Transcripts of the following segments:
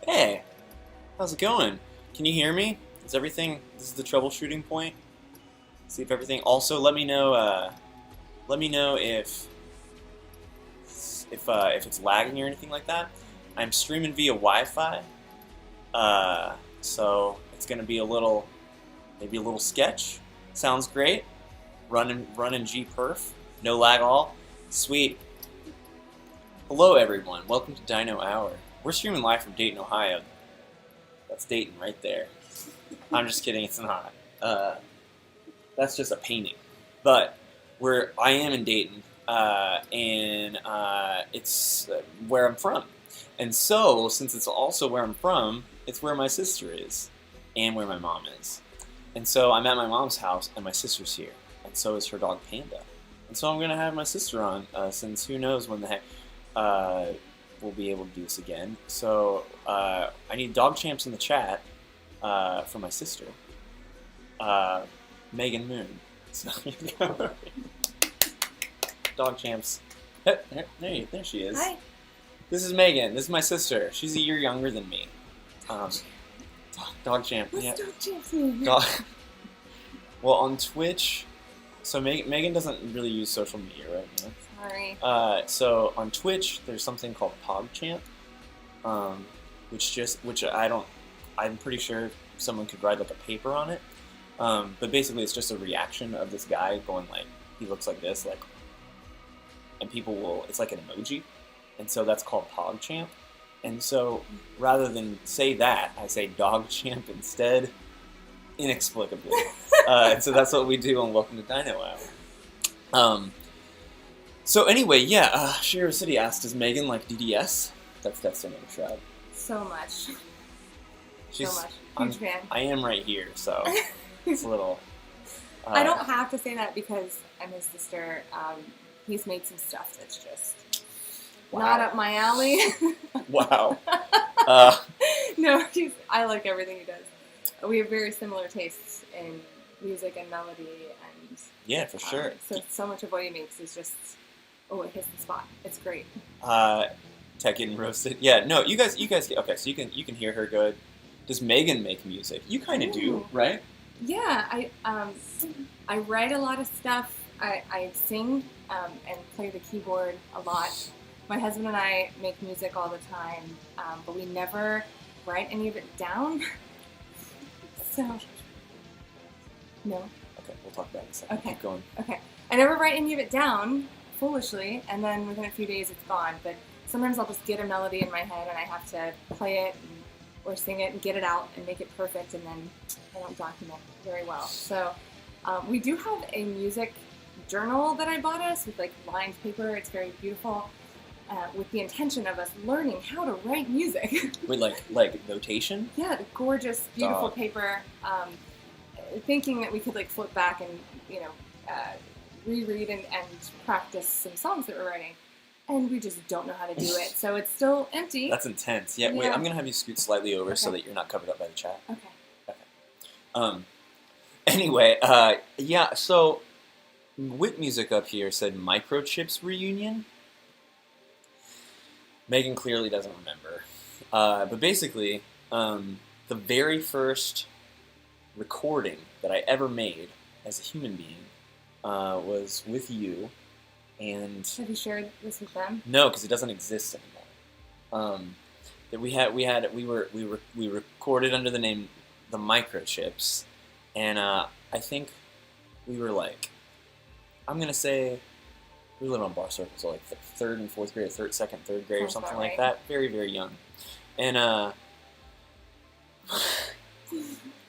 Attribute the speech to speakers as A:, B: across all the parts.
A: Hey, how's it going? Can you hear me? Is everything? This is the troubleshooting point. See if everything. Also, let me know. Let me know if it's lagging or anything like that. I'm streaming via Wi-Fi, so it's gonna be maybe a little sketch. Sounds great. Running G-perf. No lag all. Sweet. Hello everyone. Welcome to Dino Hour. We're streaming live from Dayton, Ohio. That's Dayton right there. I'm just kidding. It's not. That's just a painting. But I am in Dayton, and it's where I'm from. And so, since it's also where I'm from, it's where my sister is, and where my mom is. And so I'm at my mom's house, and my sister's here, and so is her dog Panda. And so I'm gonna have my sister on, since who knows when the heck we'll be able to do this again. So I need dog champs in the chat for my sister, Megan Moon. So dog champs. There she is.
B: Hi.
A: This is Megan. This is my sister. She's a year younger than me. Dog champ.
B: What's
A: yeah.
B: dog champs mean?
A: Well, on Twitch, so Megan doesn't really use social media, right? You know?
B: Sorry.
A: So on Twitch, there's something called PogChamp, which I'm pretty sure someone could write like a paper on it. But basically, it's just a reaction of this guy going like, he looks like this, like, and it's like an emoji, and so that's called PogChamp. And so rather than say that, I say DogChamp instead, inexplicably. And so that's what we do on Welcome to Dino Hour. So anyway, yeah, Shiro City asked, does Megan like DDS? That's the name of Shroud.
B: So much.
A: She's,
B: so much. Huge fan.
A: I am right here, so it's a little...
B: I don't have to say that because I'm his sister. He's made some stuff that's just not up my alley.
A: Wow.
B: No, I like everything he does. We have very similar tastes in music and melody, and
A: yeah, for sure.
B: So much of what he makes is just, it hits the spot. It's great.
A: Tech getting roasted. Yeah, no, you guys. Okay, so you can hear her good. Does Megan make music? You kind of do, right?
B: Yeah, I write a lot of stuff. I sing and play the keyboard a lot. My husband and I make music all the time, but we never write any of it down. So, no.
A: Okay, we'll talk about it in a second.
B: Okay.
A: Keep going.
B: Okay. I never write any of it down, foolishly, and then within a few days it's gone. But sometimes I'll just get a melody in my head and I have to play it or sing it and get it out and make it perfect, and then I don't document very well. So we do have a music journal that I bought us with like lined paper. It's very beautiful, with the intention of us learning how to write music.
A: Wait, like notation?
B: Yeah, the gorgeous, beautiful
A: Dog.
B: paper. Thinking that we could like flip back and reread and practice some songs that we're writing, and we just don't know how to do it. So it's still empty.
A: That's intense. Yeah, wait,
B: Yeah.
A: I'm going to have you scoot slightly over so
B: Okay.
A: that you're not covered up by the chat.
B: Okay.
A: Anyway, yeah, so Wit Music up here said Microchips reunion. Megan clearly doesn't remember. But basically, the very first recording that I ever made as a human being was with you, and
B: Have you shared this with them?
A: no, because it doesn't exist anymore. That we recorded under the name The Microchips, and I think we were like, I'm gonna say we lived on bar circles, so like third and fourth grade, second, third grade, or
B: Sounds
A: something
B: about
A: like
B: right.
A: that. Very, very young, and
B: I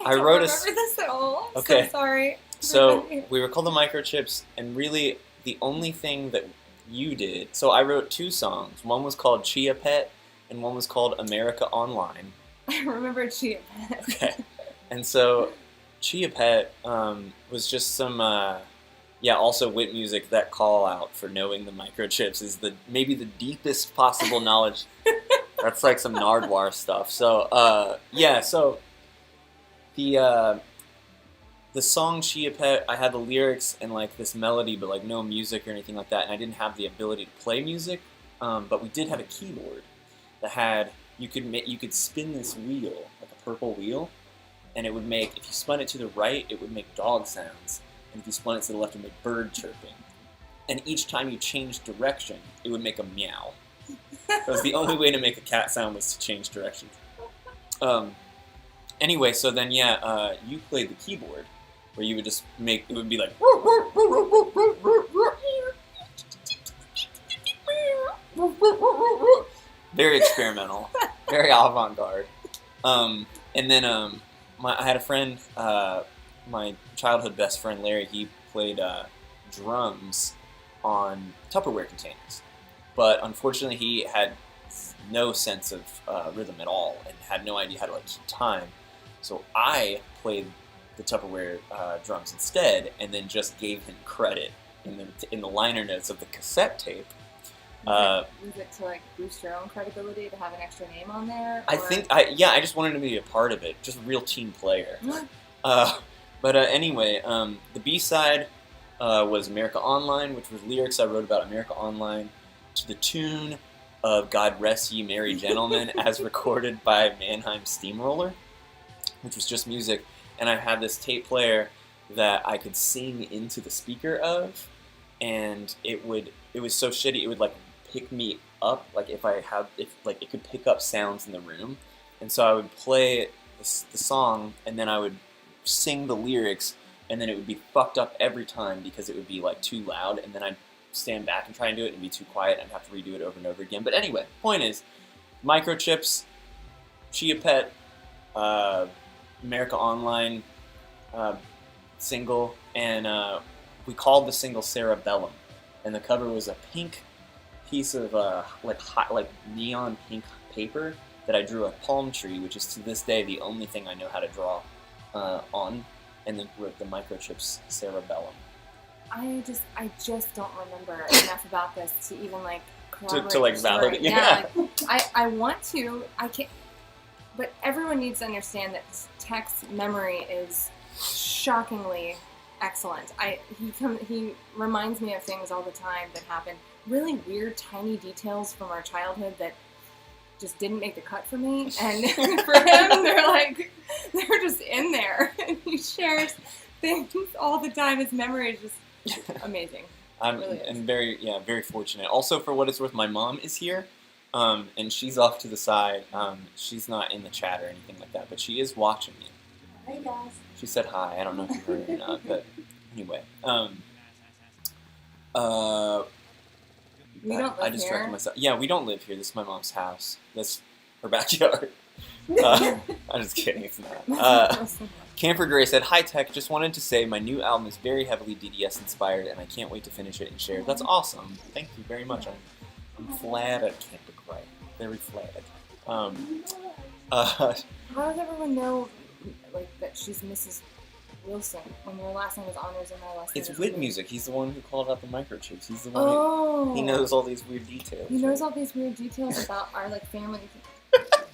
A: I
B: don't
A: wrote a
B: remember this at all. I'm
A: Okay.
B: so sorry.
A: So
B: Everybody.
A: we were called the Microchips, and really the only thing that you did. So I wrote two songs. One was called Chia Pet, and one was called America Online.
B: I remember Chia Pet.
A: Okay. And so Chia Pet was just some, also Wit Music. That call out for knowing the Microchips is maybe the deepest possible knowledge. That's like some Nardwar stuff. So so the song Chia Pet, I had the lyrics and like this melody, but like no music or anything like that, and I didn't have the ability to play music. But we did have a keyboard that had you could spin this wheel, like a purple wheel, and it would make, if you spun it to the right, it would make dog sounds, and if you spun it to the left, it would make bird chirping. And each time you changed direction, it would make a meow. That was the only way to make a cat sound, was to change directions. Anyway, so then you played the keyboard, where you would just make, it would be like very experimental, very avant-garde. And then I had a friend, my childhood best friend Larry. He played drums on Tupperware containers, but unfortunately he had no sense of rhythm at all and had no idea how to like keep time. So I played the Tupperware drums instead, and then just gave him credit in the liner notes of the cassette tape.
B: Was it to like boost your own credibility to have an extra name on there?
A: I
B: or-
A: think I just wanted him to be a part of it, just a real team player. But anyway, the B-side was America Online, which was lyrics I wrote about America Online to the tune of God Rest Ye Merry Gentlemen, as recorded by Mannheim Steamroller, which was just music. And I had this tape player that I could sing into the speaker of, and it was so shitty, it would like pick me up, like if it could pick up sounds in the room. And so I would play the song, and then I would sing the lyrics, and then it would be fucked up every time because it would be like too loud, and then I'd stand back and try and do it and be too quiet and have to redo it over and over again. But anyway, point is, Microchips, Chia Pet, America Online single, and we called the single Cerebellum, and the cover was a pink piece of like neon pink paper that I drew a palm tree, which is to this day the only thing I know how to draw on, and then wrote the Microchips Cerebellum.
B: I just don't remember enough about this to even like corroborate
A: to like
B: the story.
A: validate.
B: Yeah, like, I want to. I can't. But everyone needs to understand that Tech's memory is shockingly excellent. He reminds me of things all the time that happen. Really weird, tiny details from our childhood that just didn't make the cut for me. And for him, they're just in there. And he shares things all the time. His memory is just amazing.
A: I'm
B: really is.
A: and very fortunate. Also, for what it's worth, my mom is here, and she's off to the side. She's not in the chat or anything like that, but she is watching me.
B: Hey guys.
A: She said hi. I don't know if you heard it or not, but anyway.
B: We don't live
A: I distracted
B: here.
A: myself. Yeah, we don't live here. This is my mom's house. That's her backyard. I'm just kidding. It's not. Camper Gray said, "Hi Tech, just wanted to say my new album is very heavily DDS inspired, and I can't wait to finish it and share it." That's awesome. Thank you very much. I'm flattered, Camper Gray. Very flattered.
B: How does everyone know, like, that she's Mrs. Wilson when your last name is Honors and my last name
A: It's
B: is
A: Whit
B: Wilson?
A: Music. He's the one who called out the microchips. He's the one he knows all these weird details.
B: He knows all these weird details about our, like, family.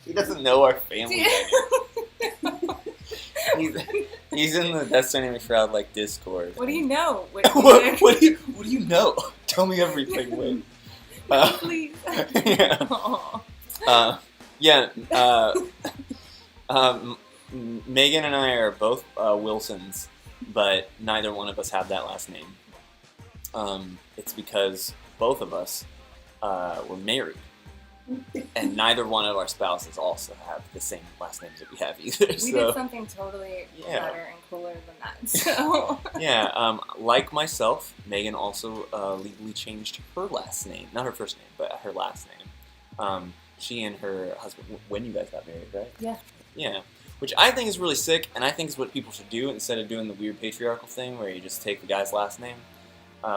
A: He doesn't know our family. He's in the Death Dynamic Shroud like Discord.
B: What do you know?
A: what do you know? Tell me everything, Whit.
B: Please.
A: Megan and I are both Wilsons, but neither one of us have that last name. It's because both of us were married, and neither one of our spouses also have the same last names that we have either.
B: We did something totally better and cooler than that. So.
A: Yeah, like myself, Megan also legally changed her last name. Not her first name, but her last name. She and her husband, when you guys got married, right?
B: Yeah.
A: Yeah. Which I think is really sick, and I think is what people should do instead of doing the weird patriarchal thing where you just take the guy's last name,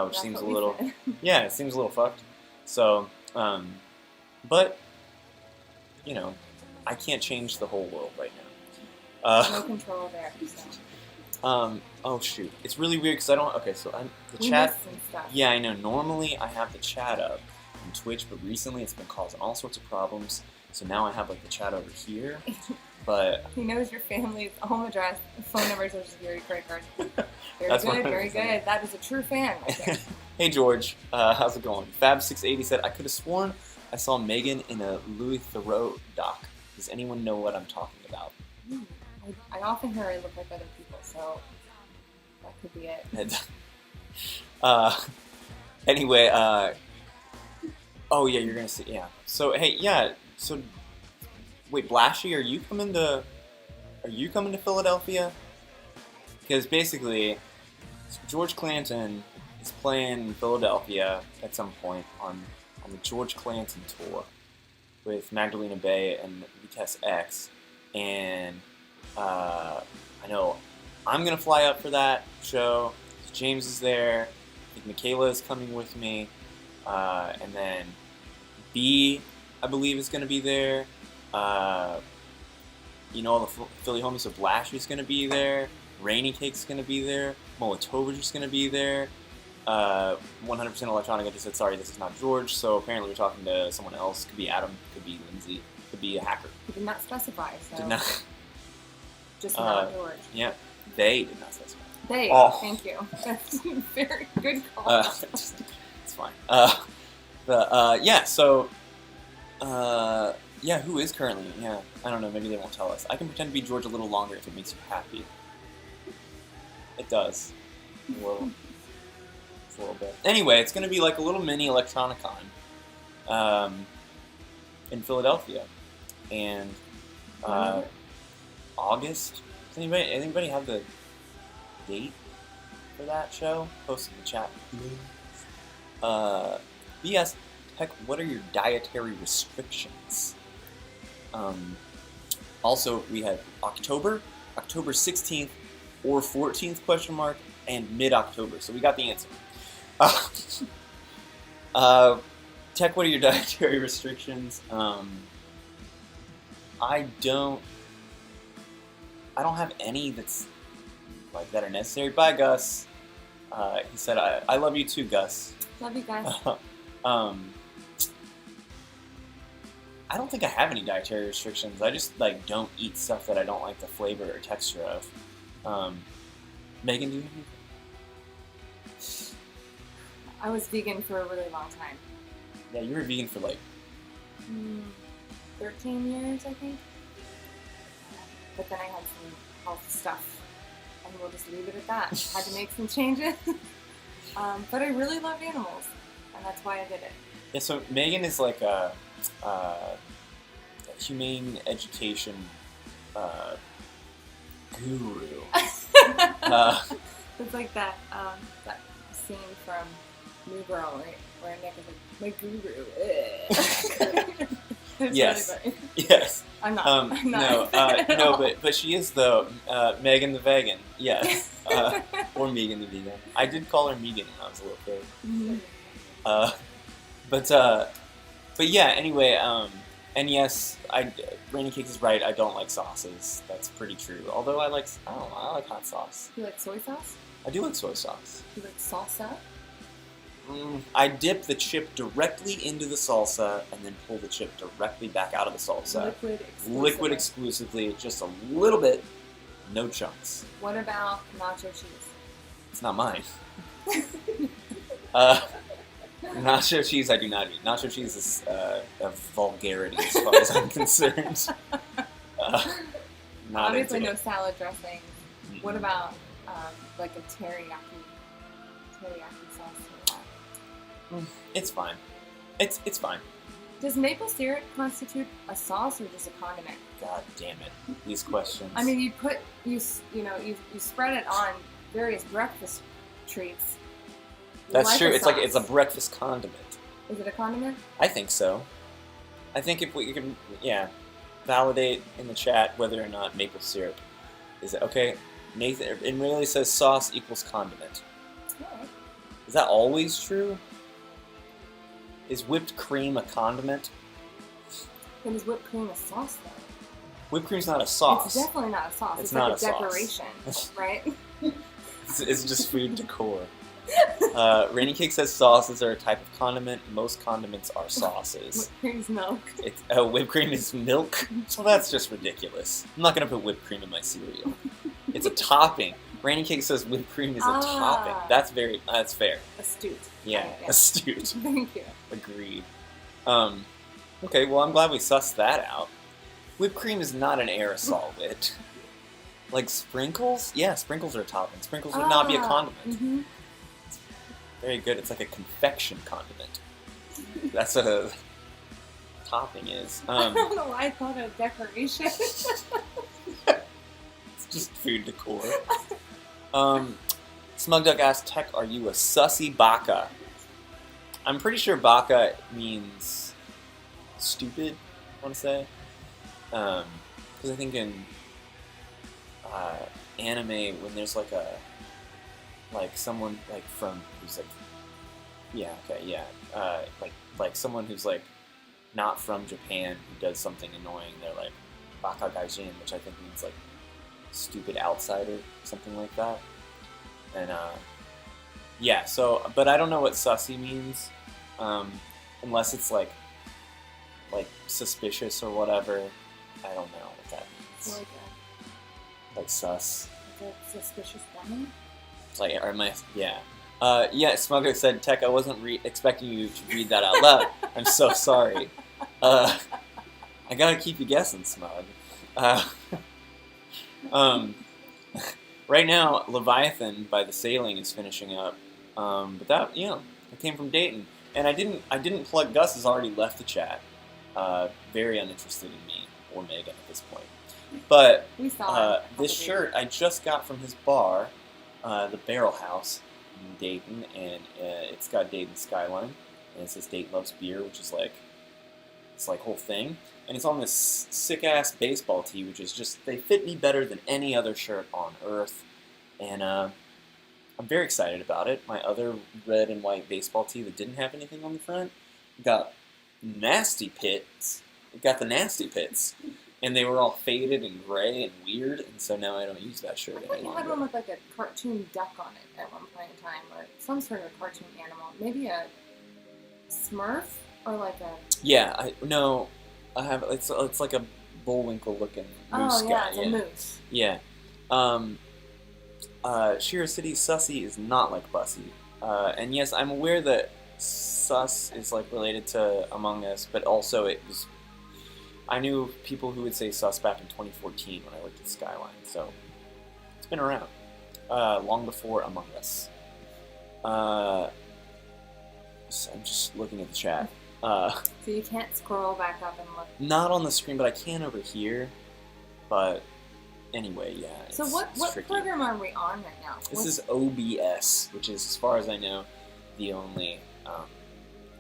A: which seems a little, yeah, it seems a little fucked. So, but, you know, I can't change the whole world right now.
B: No control there. So.
A: Oh shoot, it's really weird because I don't. Okay, so
B: We
A: chat.
B: missed some stuff.
A: Yeah, I know. Normally I have the chat up on Twitch, but recently it's been causing all sorts of problems. So now I have like the chat over here. But
B: he knows your family's home address, phone number, social security, credit card. Very
A: That's
B: good,
A: what
B: very good. That is a true fan, I think.
A: Hey George, how's it going? Fab680 said, "I could have sworn I saw Megan in a Louis Theroux doc. Does anyone know what I'm talking about?"
B: I often hear I look like other people, so that could be it.
A: Anyway, oh yeah, you're gonna see, yeah. So hey, yeah. So wait, Blashy, are you coming to Philadelphia? Because basically, George Clanton is playing in Philadelphia at some point on the George Clanton tour with Magdalena Bay and Vitesse X, and I know I'm gonna fly up for that show. James is there. I think Michaela is coming with me, and then B, I believe, is gonna be there. You know, all the Philly homies, so Blashy's gonna be there. Rainy Cake's gonna be there. Molotov is gonna be there. 100% Electronica just said, "Sorry, this is not George." So apparently we're talking to someone else. Could be Adam. Could be Lindsay. Could be a hacker.
B: He did not specify, so
A: Did not.
B: just not George.
A: Yeah, they did not specify.
B: They.
A: Oh.
B: Thank you. That's a very good call.
A: It's fine. Yeah. So. Yeah, who is currently? Yeah, I don't know. Maybe they won't tell us. I can pretend to be George a little longer if it makes you happy. It does. A little bit. Anyway, it's going to be like a little mini Electronicon in Philadelphia. And August? Does anybody have the date for that show? Post in the chat. BS, heck, what are your dietary restrictions? Also, we have October 16th or 14th ? And mid-October. So we got the answer. Tech, what are your dietary restrictions? I don't have any that are necessary. Bye, Gus. He said, I love you too, Gus.
B: Love you guys.
A: I don't think I have any dietary restrictions. I just don't eat stuff that I don't like the flavor or texture of. Megan, do you have anything?
B: I was vegan for a really long time.
A: Yeah, you were vegan for
B: 13 years, I think. But then I had some health stuff, and we'll just leave it at that. Had to make some changes. But I really love animals, and that's why I did it.
A: Yeah, so Megan is like a humane education guru.
B: It's like that scene from New Girl, right? Where Nick is like, my guru. It's
A: Yes.
B: really funny.
A: Yes.
B: I'm not.
A: No, but she is though Megan the Vegan. Yes. Or Megan the Vegan. I did call her Megan when I was a little kid.
B: Mm-hmm.
A: But yeah. Anyway, and yes, Rainy Cakes is right. I don't like sauces. That's pretty true. Although I like hot sauce.
B: You like soy sauce?
A: I do like soy sauce.
B: You like salsa?
A: I dip the chip directly into the salsa and then pull the chip directly back out of the salsa. Liquid exclusively, just a little bit, no chunks.
B: What about nacho cheese?
A: It's not mine. Nacho cheese I do not eat. Nacho cheese is a vulgarity as far as I'm concerned. Not
B: Obviously
A: into
B: no
A: it.
B: salad dressing. What about like a teriyaki sauce?
A: It's fine. It's fine.
B: Does maple syrup constitute a sauce or just a condiment?
A: God damn it! These questions.
B: I mean, you spread it on various breakfast treats.
A: That's
B: Like
A: true.
B: a
A: It's like
B: sauce.
A: it's a breakfast condiment.
B: Is it a condiment?
A: I think so. I think if we can, validate in the chat whether or not maple syrup is it okay. Nathan, it really says sauce equals condiment.
B: Alright.
A: Is that always true? Is whipped cream a condiment?
B: Then is whipped cream a sauce though?
A: Whipped cream's not a sauce.
B: It's definitely not a sauce.
A: It's
B: like
A: not
B: a
A: a sauce.
B: decoration, right?
A: It's just food decor. Rainy Cake says sauces are a type of condiment. Most condiments are sauces.
B: Whipped cream's milk.
A: Whipped cream is milk? Well, that's just ridiculous. I'm not going to put whipped cream in my cereal. It's a topping. Rainy Cake says whipped cream is a topping. That's fair.
B: Astute.
A: Yeah,
B: Okay.
A: astute.
B: Thank you.
A: Agreed. Okay, well, I'm glad we sussed that out. Whipped cream is not an aerosol wit. Like sprinkles? Yeah, sprinkles are a topping. Sprinkles would not be a condiment.
B: Mm-hmm.
A: Very good. It's like a confection condiment. That's what a topping is.
B: I don't know why I thought of decoration.
A: It's just food decor. Smug Duck asked, Tech, are you a sussy baka? I'm pretty sure baka means stupid, I want to say. Because I think in anime, when there's like someone from who's like someone who's like not from Japan who does something annoying, they're like baka gaijin, which I think means like stupid outsider, something like that. And but I don't know what sussy means, unless it's like suspicious or whatever. I don't know what that means. Like sus.
B: Like a suspicious woman?
A: Like, or am I? Yeah. Smuggler said, Tech, I wasn't expecting you to read that out loud. I'm so sorry. I gotta keep you guessing, Smug. Right now, Leviathan by The Sailing is finishing up. But that, it came from Dayton. And I didn't plug. Gus has already left the chat. Very uninterested in me or Megan at this point. But
B: We saw
A: this shirt I just got from his bar, the Barrel House in Dayton, and it's got Dayton skyline, and it says Dayton loves beer, which is like this whole thing, and it's on this sick ass baseball tee, which is just, they fit me better than any other shirt on earth, and I'm very excited about it. My other red and white baseball tee that didn't have anything on the front got nasty pits. It got the nasty pits. And they were all faded and gray and weird, and so now I don't use that shirt
B: I thought
A: any
B: you
A: longer.
B: had one with like a cartoon duck on it at one point in time, or some sort of cartoon animal. Maybe a Smurf, or like a...
A: Yeah, I have. It's like a Bullwinkle looking moose guy.
B: It's a moose.
A: Yeah. Shira City Sussy is not like Bussy. And yes, I'm aware that sus is like related to Among Us, but also I knew people who would say sus back in 2014 when I worked at Skyline, so it's been around long before Among Us. So I'm just looking at the chat.
B: So you can't scroll back up and look.
A: Not on the screen, but I can over here. But anyway, yeah.
B: So
A: it's
B: what
A: tricky.
B: program are we on right now?
A: This is OBS, which is, as far as I know, the only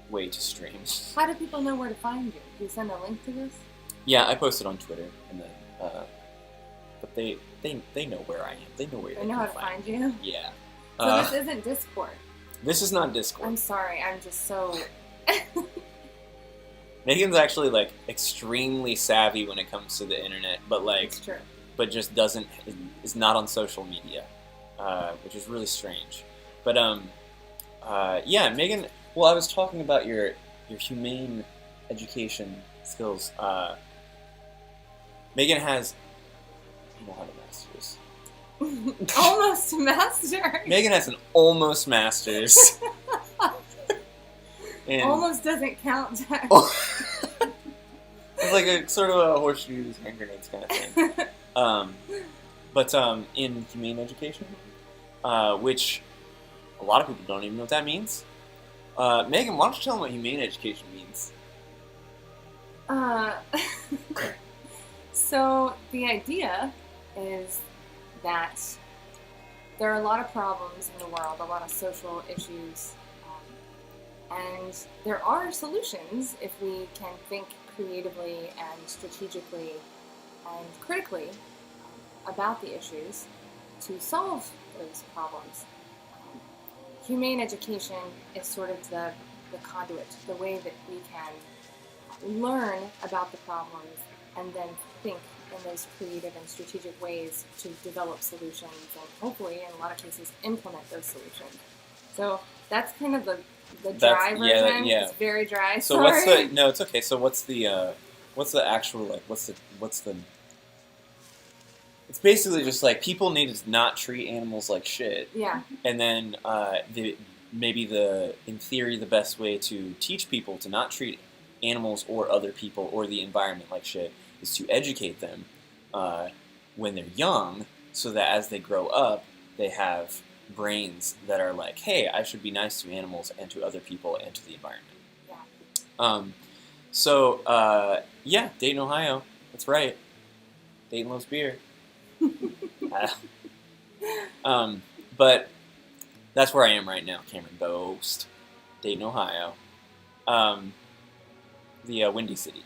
A: way to stream.
B: How do people know where to find you? Do you send a link to this?
A: Yeah, I posted on Twitter, and then, but they know where I am. They know where
B: They know how to find you.
A: Yeah.
B: So this isn't Discord.
A: This is not Discord.
B: I'm sorry. I'm just so.
A: Megan's actually like extremely savvy when it comes to the internet, but like,
B: It's true.
A: but just is not on social media, which is really strange. But yeah, Megan. Well, I was talking about your humane education skills. Megan has. I don't know how to master's.
B: Almost a master.
A: Megan has an almost master's. And
B: Almost doesn't count, Jack.
A: it's like a sort of a horseshoes, hand grenades kind of thing. But in humane education, which a lot of people don't even know what that means. Megan, why don't you tell them what humane education means?
B: So the idea is that there are a lot of problems in the world, a lot of social issues, and there are solutions if we can think creatively and strategically and critically about the issues to solve those problems. Humane education is sort of the conduit, the way that we can learn about the problems and then think in those creative and strategic ways to develop solutions and hopefully, in a lot of cases, implement those solutions. So that's kind of the dry version.
A: Yeah.
B: It's very dry.
A: So
B: sorry.
A: no, it's okay. So what's the actual, like, what's the it's basically just like people need to not treat animals like shit.
B: Yeah.
A: And then in theory, the best way to teach people to not treat animals or other people or the environment like shit is to educate them when they're young, so that as they grow up, they have brains that are like, hey, I should be nice to animals and to other people and to the environment.
B: Yeah.
A: Yeah, Dayton, Ohio. That's right. Dayton loves beer. But that's where I am right now, Cameron Ghost, Dayton, Ohio. The Windy City.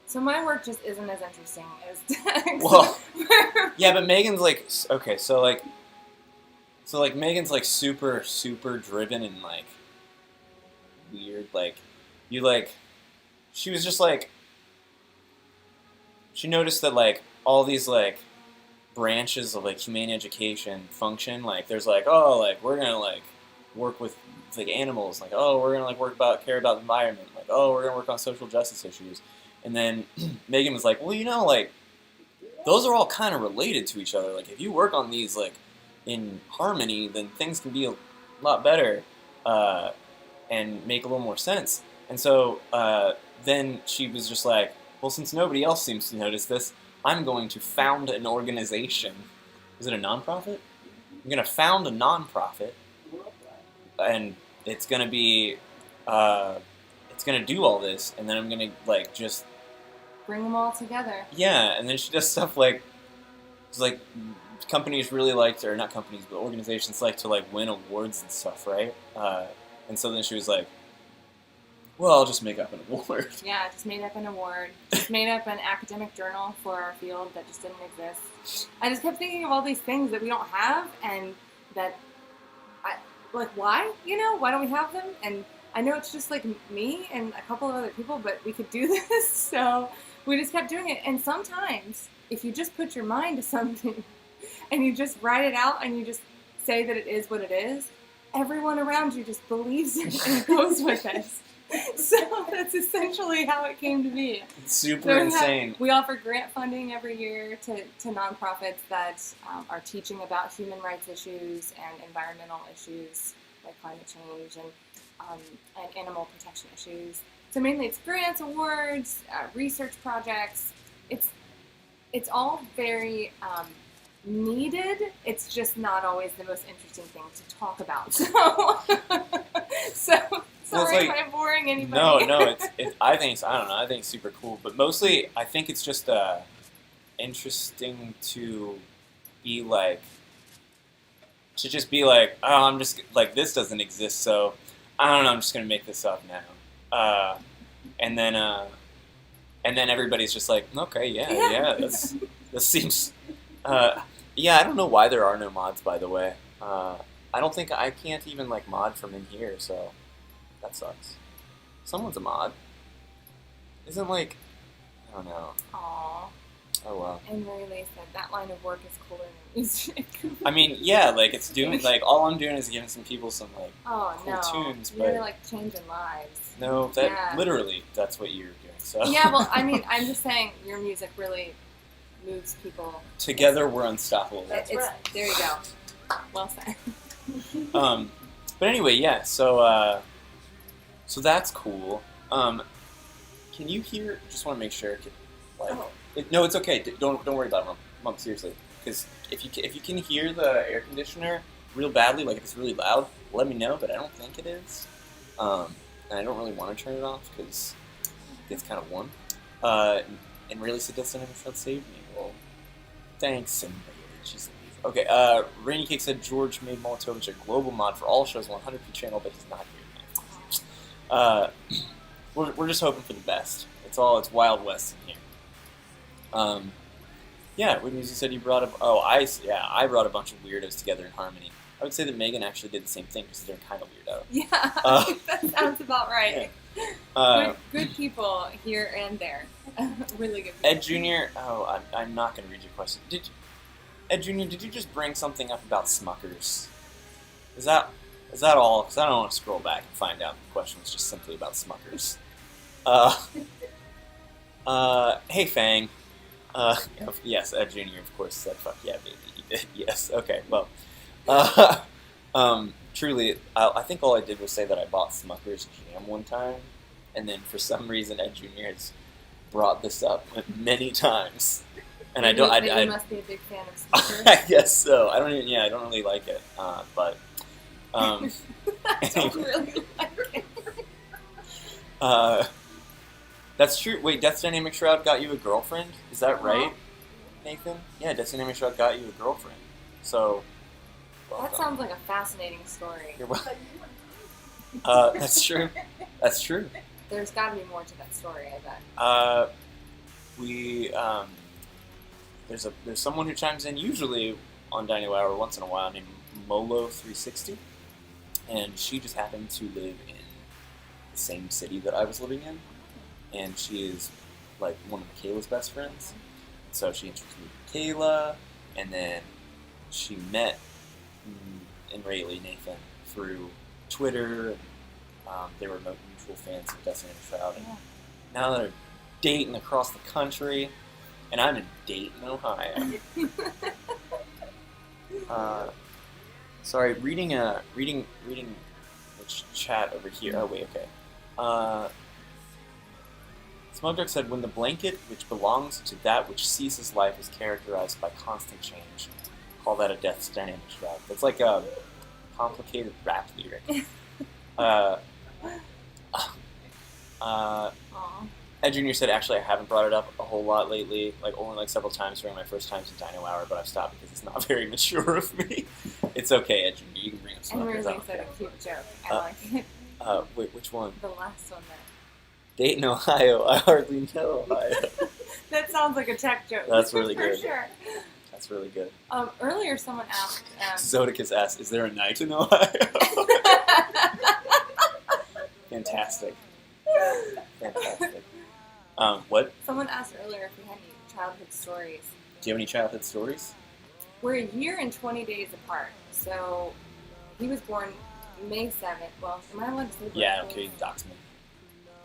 B: So my work just isn't as interesting as Dax.
A: Well, yeah, but Megan's like, okay, so Megan's like super, super driven and like weird. Like, she was just like, she noticed that like all these like branches of like humane education function. Like, there's like, oh, like we're gonna like work with like animals. Like, oh, we're gonna like care about the environment. Like, oh, we're gonna work on social justice issues. And then Megan was like, well, like, those are all kind of related to each other. Like, if you work on these, like, in harmony, then things can be a lot better and make a little more sense. And so then she was just like, well, since nobody else seems to notice this, I'm going to found an organization. Is it a nonprofit? I'm going to found a nonprofit, and it's going to be, it's going to do all this, and then I'm going to, like, just
B: bring them all together.
A: Yeah, and then she does stuff like, it's like companies really like, or not companies, but organizations like to like win awards and stuff, right? And so then she was like, well, I'll just make up an award.
B: Yeah, just made up an award. Just made up an academic journal for our field that just didn't exist. I just kept thinking of all these things that we don't have and that, why? Why don't we have them? And I know it's just like me and a couple of other people, but we could do this, so we just kept doing it. And sometimes, if you just put your mind to something and you just write it out and you just say that it is what it is, everyone around you just believes it and goes with it. So that's essentially how it came to be.
A: It's super insane.
B: We offer grant funding every year to nonprofits that are teaching about human rights issues and environmental issues like climate change and animal protection issues. So mainly it's grants, awards, research projects. It's all very needed. It's just not always the most interesting thing to talk about. So sorry if I'm boring anybody.
A: No, it's. I think it's. I don't know. I think it's super cool, but mostly I think it's just interesting to be like. To just be like, oh, I'm just like this doesn't exist, so I don't know. I'm just gonna make this up now, and then everybody's just like, okay, yeah, this seems. Yeah, I don't know why there are no mods, by the way. I don't think I can't even like mod from in here, so that sucks. Someone's a mod. Isn't like, I don't know.
B: Aww.
A: Oh well.
B: And Ray said that line of work is cooler than music.
A: I mean, yeah, like it's doing like all I'm doing is giving some people some like cool tunes, but
B: you're like changing lives.
A: No, that literally that's what you're doing. So
B: yeah, well, I mean, I'm just saying your music really moves people.
A: Together we're unstoppable.
B: That's right. There you go. Well said.
A: But anyway, yeah. So that's cool. Can you hear? Just want to make sure. Like, no, it's okay. Don't worry about it, Mom. Seriously, because if you can hear the air conditioner real badly, like if it's really loud, let me know. But I don't think it is. And I don't really want to turn it off because it gets kind of warm. And really said that's an episode saved me. Well, thanks. And she's okay. Rainy Cake said George made Molotovich a global mod for all shows 100p channel, but he's not here. We're just hoping for the best. It's Wild West in here. Yeah, Whitney, you said you brought up. I brought a bunch of weirdos together in harmony. I would say that Megan actually did the same thing because they're kind of weirdo.
B: Yeah, I think that sounds about right. Yeah. Good people here and there. Really good people.
A: Ed Jr. Oh, I'm not going to read your question. Ed Jr., did you just bring something up about Smuckers? Is that all? Because I don't want to scroll back and find out the question was just simply about Smuckers. Hey, Fang. Yes, Ed Jr. of course said, "Fuck yeah, baby." He did. Yes. Okay. Well. Truly, I think all I did was say that I bought Smucker's Jam one time, and then for some reason Ed Jr. has brought this up many times, and I don't.
B: You must be a big fan of Smuckers.
A: I guess so. I don't really like it, but.
B: I don't really like it.
A: That's true. Wait, Death's Dynamic Shroud got you a girlfriend? Is that right, Nathan? Yeah, Death's Dynamic Shroud got you a girlfriend. So.
B: That sounds like a fascinating story.
A: You're welcome. That's true. That's true.
B: There's got to be more to that story, I bet.
A: There's someone who chimes in usually on Dino Hour once in a while named Molo360, and she just happened to live in the same city that I was living in, and she is like one of Michaela's best friends. So she introduced me to Michaela, and then she met and Rayleigh Nathan through Twitter. They were mutual fans of Destiny and Shroud. And now they're dating across the country, and I'm in Dayton, Ohio. Sorry, reading the chat over here. Oh wait, okay. Smudruck said, "When the blanket which belongs to that which ceases life is characterized by constant change, call that a Death's Dynamic Shroud." That's like a complicated rap lyric. Ed Jr. said, "Actually, I haven't brought it up a whole lot lately, like only like several times during my first times in Dino Hour, but I've stopped because it's not very mature of me." It's okay, Ed Jr. You can bring up some others.
B: And Rizzy said a cute joke. I like it.
A: Wait, which one?
B: The last one there.
A: Dayton, Ohio. I hardly know Ohio.
B: That sounds like a tech joke.
A: That's really good.
B: For sure.
A: That's really good.
B: Earlier, someone asked.
A: Zodicus asked, "Is there a night in Ohio?" Fantastic. Fantastic. What?
B: Someone asked earlier if we had any childhood stories.
A: Do you have any childhood stories?
B: We're a year and 20 days apart. So he was born May 7th. Well, am I allowed to say birthdays?
A: Yeah, okay, dox me.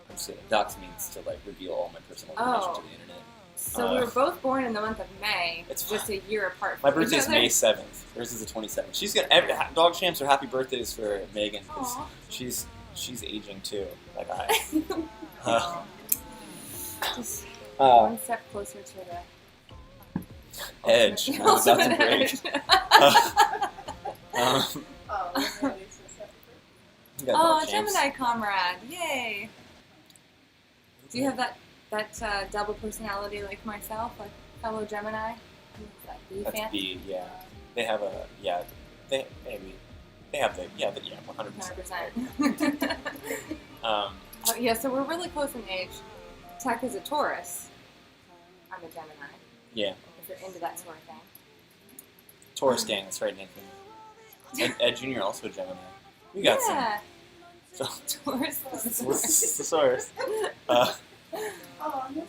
A: I'm saying dox means to like reveal all my personal information to the internet.
B: So we were both born in the month of May.
A: It's
B: just a year apart.
A: My birthday is May 7th. Hers is the 27th. She's got dog champs are happy birthdays for Megan because she's aging too, like I.
B: Just one step closer to
A: Edge.
B: Ultimate-
A: I was about to break.
B: Ultimate
A: Um, you guys
B: Oh,
A: are
B: a
A: champs.
B: Gemini comrade! Yay! Do you have that double personality like myself, like fellow Gemini? That B
A: That's
B: fan?
A: B, yeah. They have a, yeah, they have the, yeah, 100%.
B: 100%.
A: Yeah.
B: So we're really close in age. Tech is a Taurus. I'm a Gemini.
A: Yeah.
B: If you're into that sort of thing.
A: Taurus gang, that's right, Nathan. Ed Jr. also a Gemini. We got
B: Yeah.
A: some.
B: Taurus.
A: Thesaurus.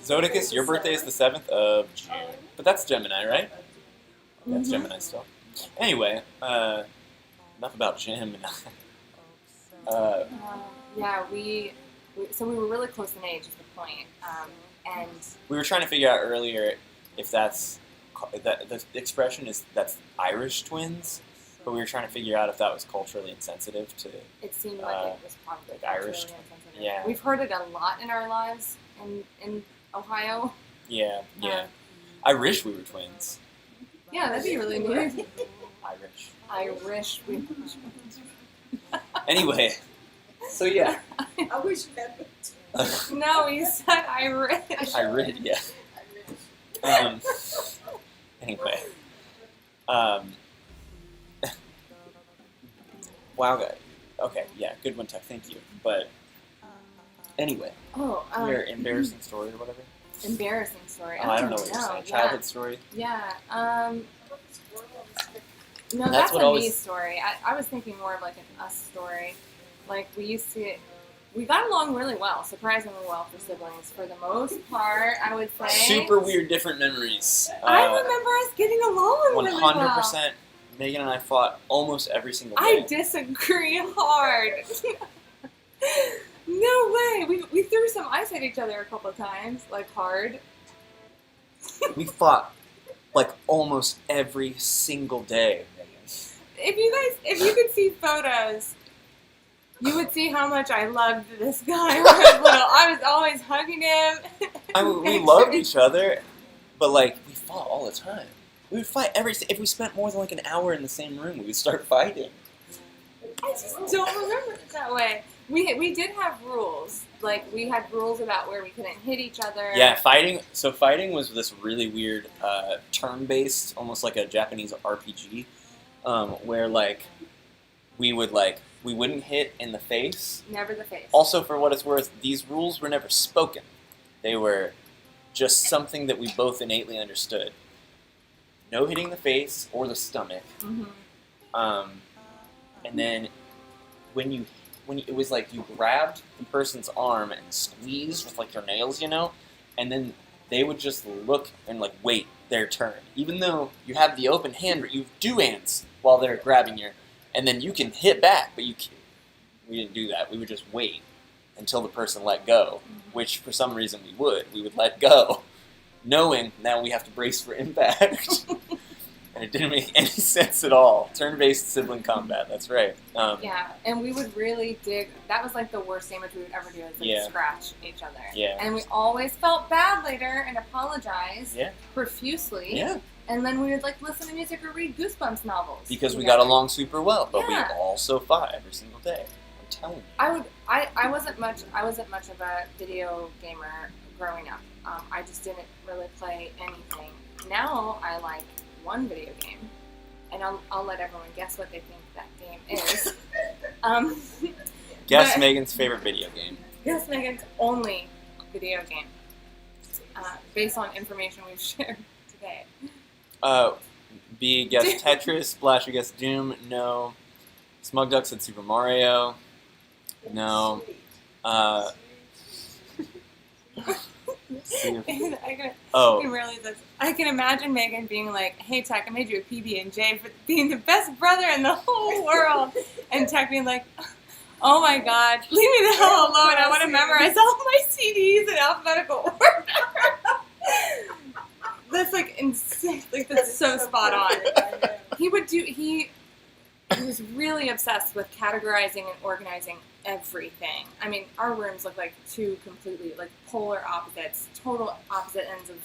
A: Zodicus, your birthday is the 7th of June. But that's Gemini, right? That's
B: Mhm.
A: Gemini still. Anyway, enough about Gemini.
B: Yeah, so we were really close in age is the point. And
A: We were trying to figure out earlier if that the expression is that's Irish twins, but we were trying to figure out if that was culturally insensitive to.
B: it seemed like it was probably
A: like Irish.
B: culturally insensitive.
A: Yeah.
B: We've heard it a lot in our lives in Ohio.
A: Yeah. I wish we were twins.
B: Yeah, that'd be really neat.
A: Irish.
B: Irish.
A: Anyway, so yeah.
C: I wish you had it.
B: No, you said Irish.
A: Irish, yeah. Anyway. Wow, guy. Okay, yeah, good one, Tech. Thank you. But anyway,
B: Oh,
A: your embarrassing story or whatever.
B: embarrassing story.
A: Oh, I don't know what you're saying. Childhood story.
B: Yeah. No,
A: That's
B: that's
A: what
B: a me
A: always-
B: story. I was thinking more of like an us story. Like we got along really well, surprisingly well for siblings for the most part. I would say.
A: Super weird, different memories.
B: I remember us getting along really well.
A: 100%. Megan and I fought almost every single day.
B: I disagree hard. No way. We threw some ice at each other a couple of times, like hard.
A: We fought like almost every single day.
B: If you could see photos, you would see how much I loved this guy when I was little. I was always hugging him.
A: I mean, we loved each other, but like we fought all the time. We would fight if we spent more than like an hour in the same room, we would start fighting.
B: I just don't remember it that way. We did have rules. Like, we had rules about where we couldn't hit each other.
A: Yeah, fighting. So fighting was this really weird turn-based, almost like a Japanese RPG, where like we wouldn't hit in the face.
B: Never the face.
A: Also, for what it's worth, these rules were never spoken. They were just something that we both innately understood. No hitting the face or the stomach.
B: Mm-hmm.
A: And then when it was like you grabbed the person's arm and squeezed with like your nails, and then they would just look and like wait their turn. Even though you have the open hand, you do hands while they're grabbing your, and then you can hit back, but we didn't do that. We would just wait until the person let go, which for some reason we would let go, knowing now we have to brace for impact. And it didn't make any sense at all. Turn-based sibling combat, that's right.
B: Yeah, and we would really dig. That was like the worst damage we would ever do, is like scratch each other.
A: Yeah.
B: And we always felt bad later and apologized
A: Yeah.
B: profusely.
A: Yeah.
B: And then we would like listen to music or read Goosebumps novels.
A: Because we
B: together.
A: got along super well, but
B: Yeah.
A: we also fought every single day. I'm telling you.
B: I wasn't much of a video gamer growing up. I just didn't really play anything. Now I like one video game, and I'll let everyone guess what they think that game is.
A: Guess
B: but-
A: Megan's favorite video game.
B: Guess Megan's only video game, based on information we've shared today.
A: B, guess Tetris. Splasher, guess Doom. No. Smug Duck said Super Mario. No. See if-
B: And
A: oh.
B: I can imagine Megan being like, "Hey, Tech, I made you a PB&J for being the best brother in the whole world," and Tech being like, "Oh my God, leave me the hell alone! I want to memorize all my CDs in alphabetical order." That's like insane. Like that's so spot on. He was really obsessed with categorizing and organizing everything. I mean, our rooms look like two completely like polar opposites, total opposite ends of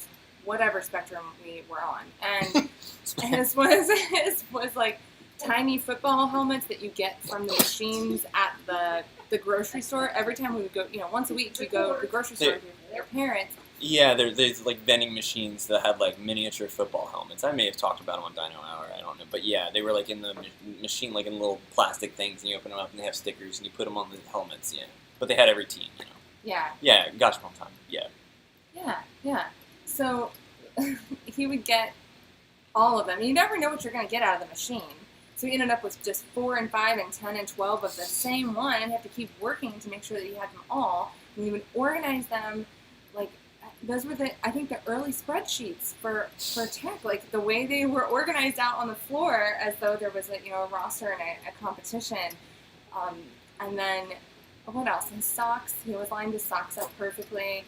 B: whatever spectrum we were on. And his was like tiny football helmets that you get from the machines at the grocery store. Every time we would go, once a week, we go to the grocery store with your parents.
A: Yeah, there's like vending machines that had like miniature football helmets. I may have talked about them on Dino Hour, I don't know. But yeah, they were like in the machine, like in little plastic things, and you open them up and they have stickers and you put them on the helmets, yeah. But they had every team,
B: Yeah.
A: Yeah, gotcha one time, yeah.
B: Yeah. So he would get all of them. You never know what you're going to get out of the machine. So he ended up with just 4 and 5 and 10 and 12 of the same one, and have to keep working to make sure that he had them all. And he would organize them like. Those were I think the early spreadsheets for tech, like the way they were organized out on the floor as though there was a roster and a competition. And then what else? His socks, he was lined his socks up perfectly.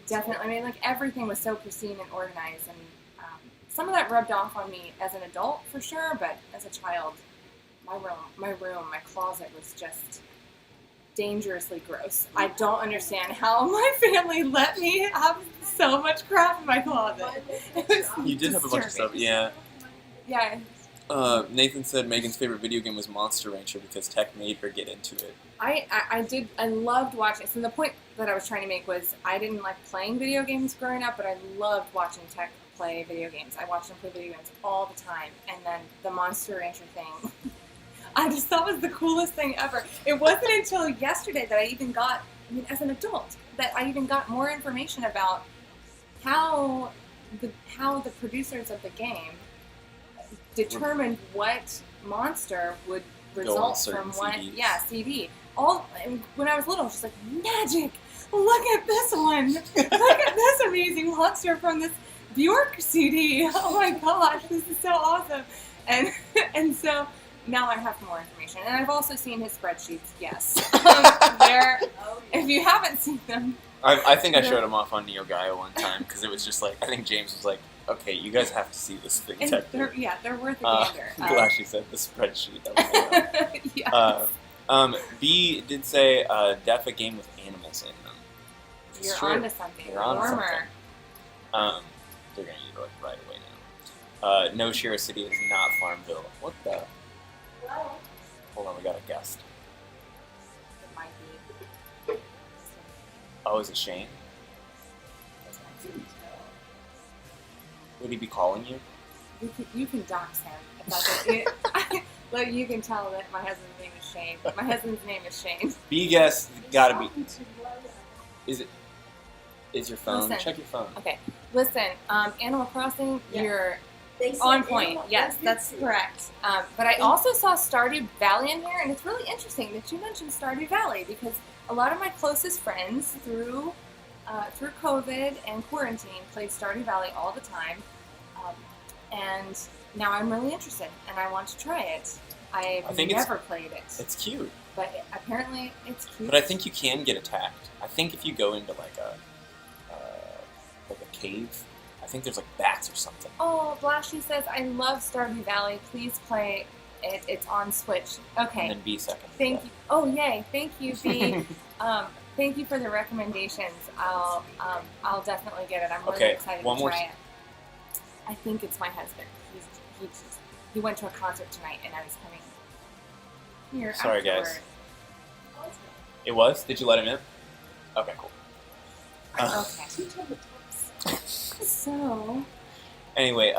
B: Definitely, I mean, like everything was so pristine and organized, and some of that rubbed off on me as an adult for sure, but as a child, my closet was just dangerously gross. I don't understand how my family let me have so much crap in my closet.
A: You did have a bunch of stuff, yeah.
B: Yeah.
A: Nathan said Megan's favorite video game was Monster Rancher because tech made her get into it.
B: I did. I loved watching. So the point that I was trying to make was I didn't like playing video games growing up, but I loved watching tech play video games. I watched them play video games all the time. And then the Monster Rancher thing, I just thought was the coolest thing ever. It wasn't until yesterday that I even got, as an adult, that I even got more information about how the producers of the game determined what monster would result from one
A: CDs.
B: CD. When I was little, I was just like, magic! Look at this one! Look at this amazing monster from this Bjork CD! Oh my gosh, this is so awesome! And so now I have more information, and I've also seen his spreadsheets. Yes, if you haven't seen them,
A: I think I showed him off on Neo Gaia one time because it was just like I think James was like, "Okay, you guys have to see this thing."
B: and they're worth a gander.
A: I'm glad she said the spreadsheet. That was
B: Yes.
A: B did say def a game with animals in them.
B: You're
A: true.
B: onto something.
A: You're onto
B: Warmer.
A: something. They're gonna eat it right away now. No, Shira City is not Farmville. What the? Hold on, we got a guest.
B: It might be.
A: Oh, is it Shane? Would he be calling you?
B: You can dox him. If that's it. Look, you can tell that my husband's name is Shane. My husband's name is Shane.
A: B guess gotta be. Is your phone?
B: Listen.
A: Check your phone.
B: Okay, listen. Animal Crossing,
C: Yeah.
B: you're
C: They said
B: on point.
C: animal-
B: Yes, that's correct. But I also saw Stardew Valley in here, and it's really interesting that you mentioned Stardew Valley because a lot of my closest friends through COVID and quarantine played Stardew Valley all the time, and now I'm really interested and I want to try it. I've never played it.
A: It's cute.
B: But apparently it's cute.
A: But I think you can get attacked. I think if you go into like a cave, I think there's like bats or something.
B: Oh, Blashy says, I love Stardew Valley. Please play it. It's on Switch. Okay.
A: And then B second.
B: Thank you. Oh, yay. Thank you, B. Thank you for the recommendations. I'll definitely get it. I'm really excited to try it. I think it's my husband. He went to a concert tonight, and I was coming here
A: Sorry,
B: afterward.
A: guys. It was? Did you let him in? Okay, cool.
B: Okay. So.
A: Anyway,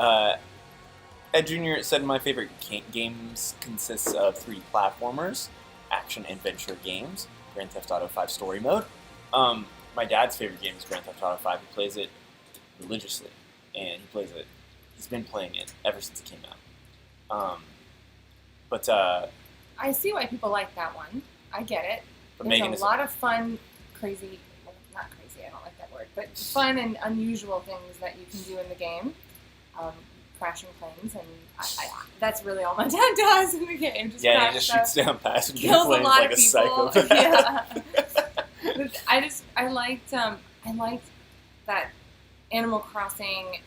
A: Ed Jr. said my favorite games consists of 3D platformers, action adventure games, Grand Theft Auto 5 story mode. My dad's favorite game is Grand Theft Auto 5. He plays it religiously, and he's been playing it ever since it came out.
B: I see why people like that one. I get it.
A: But
B: There's
A: Megan
B: a lot of fun, crazy, well, not crazy, I don't like that word, but fun and unusual things that you can do in the game. Crashing planes, and that's really all my dad does in the game. Just
A: he
B: crash
A: just
B: stuff,
A: shoots down passenger
B: kills
A: planes
B: a lot
A: like
B: of
A: a
B: people.
A: psychopath.
B: Yeah. I liked that Animal Crossing.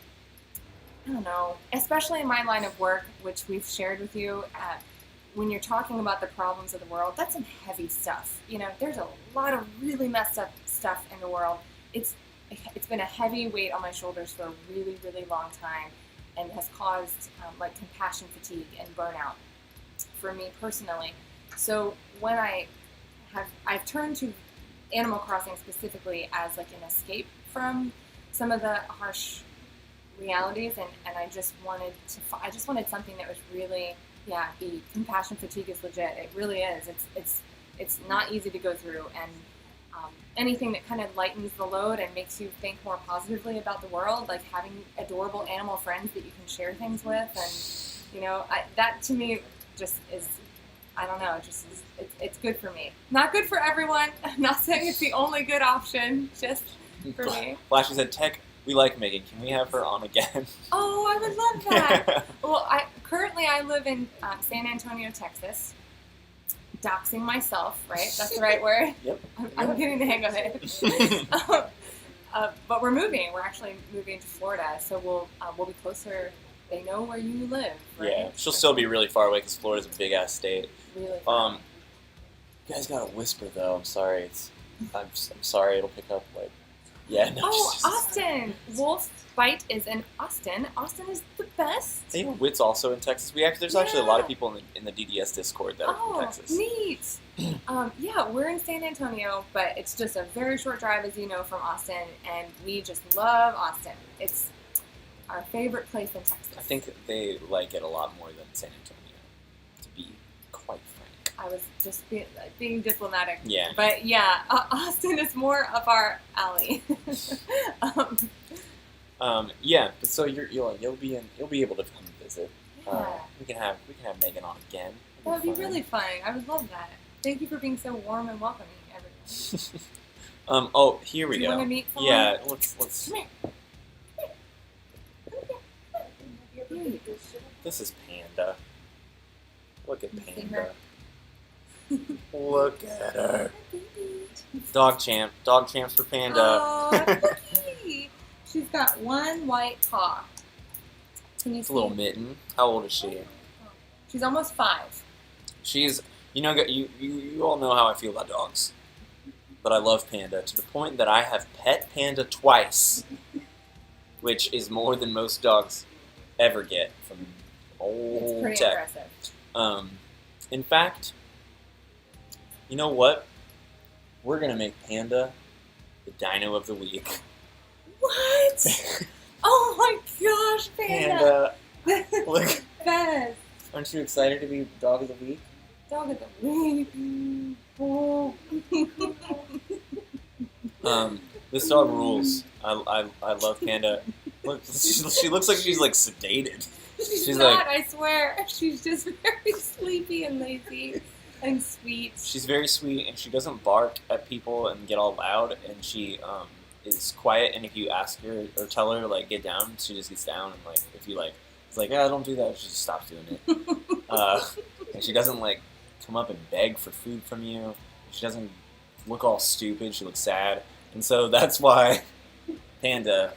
B: I don't know, especially in my line of work, which we've shared with you. When you're talking about the problems of the world, that's some heavy stuff. You know, there's a lot of really messed up stuff in the world. It's it's been a heavy weight on my shoulders for a really, really long time, and has caused like compassion fatigue and burnout for me personally. So when I've turned to Animal Crossing specifically as like an escape from some of the harsh realities, and I just wanted something that was really, the compassion fatigue is legit. It really is. It's not easy to go through, and anything that kind of lightens the load and makes you think more positively about the world, like having adorable animal friends that you can share things with, and that to me just is, I don't know, it's good for me. Not good for everyone. I'm not saying it's the only good option, just for me.
A: Flashy said, Tech, we like Megan. Can we have her on again?
B: Oh, I would love that. Well, currently I live in San Antonio, Texas. Doxing myself, right? That's the right word?
A: Yep.
B: I'm getting the hang of it. But we're moving. We're actually moving to Florida, so we'll be closer. They know where you live, right?
A: Yeah, she'll still be really far away because Florida's a big-ass state.
B: Really far.
A: You guys gotta whisper, though. I'm sorry. I'm sorry. It'll pick up, like... Yeah, no.
B: Oh, Austin! Wolf Bite is in Austin. Austin is the best.
A: I think Wit's also in Texas. There's actually a lot of people in the DDS Discord that are from Texas.
B: Neat. We're in San Antonio, but it's just a very short drive, as you know, from Austin, and we just love Austin. It's our favorite place in Texas.
A: I think they like it a lot more than San Antonio, to be quite frank.
B: I was just being diplomatic.
A: Yeah.
B: But Austin is more up our alley.
A: So you'll be able to come visit.
B: Yeah.
A: We can have Megan on again.
B: That would be really fun. I would love that. Thank you for being so warm and welcoming, everyone.
A: Here we
B: Do
A: go.
B: you want to meet someone?
A: Yeah, let's.
B: Come here.
A: This is Panda. Look at
B: Can you see
A: Panda.
B: her?
A: Look at her. Dog champs for Panda.
B: Oh, cookie. She's got one white paw. Can you
A: It's
B: see?
A: a little mitten. How old is she?
B: She's almost 5.
A: She's, you all know how I feel about dogs, but I love Panda to the point that I have pet Panda twice, which is more than most dogs ever get from old
B: It's pretty
A: Tech.
B: impressive.
A: In fact, you know what? We're gonna make Panda the Dino of the Week.
B: What? Oh my gosh, Panda!
A: Look,
B: Best.
A: aren't you excited to be Dog of the Week?
B: Dog of the week. Oh.
A: This dog rules. I love Panda. Look, she looks like she's like sedated.
B: She's not, I swear. She's just very sleepy and lazy and sweet.
A: She's very sweet, and she doesn't bark at people and get all loud, and she is quiet, and if you ask her or tell her, like, get down, she just gets down, and, like, if you, like, it's like, don't do that, she just stops doing it. And she doesn't, like, come up and beg for food from you. She doesn't look all stupid. She looks sad. And so that's why Panda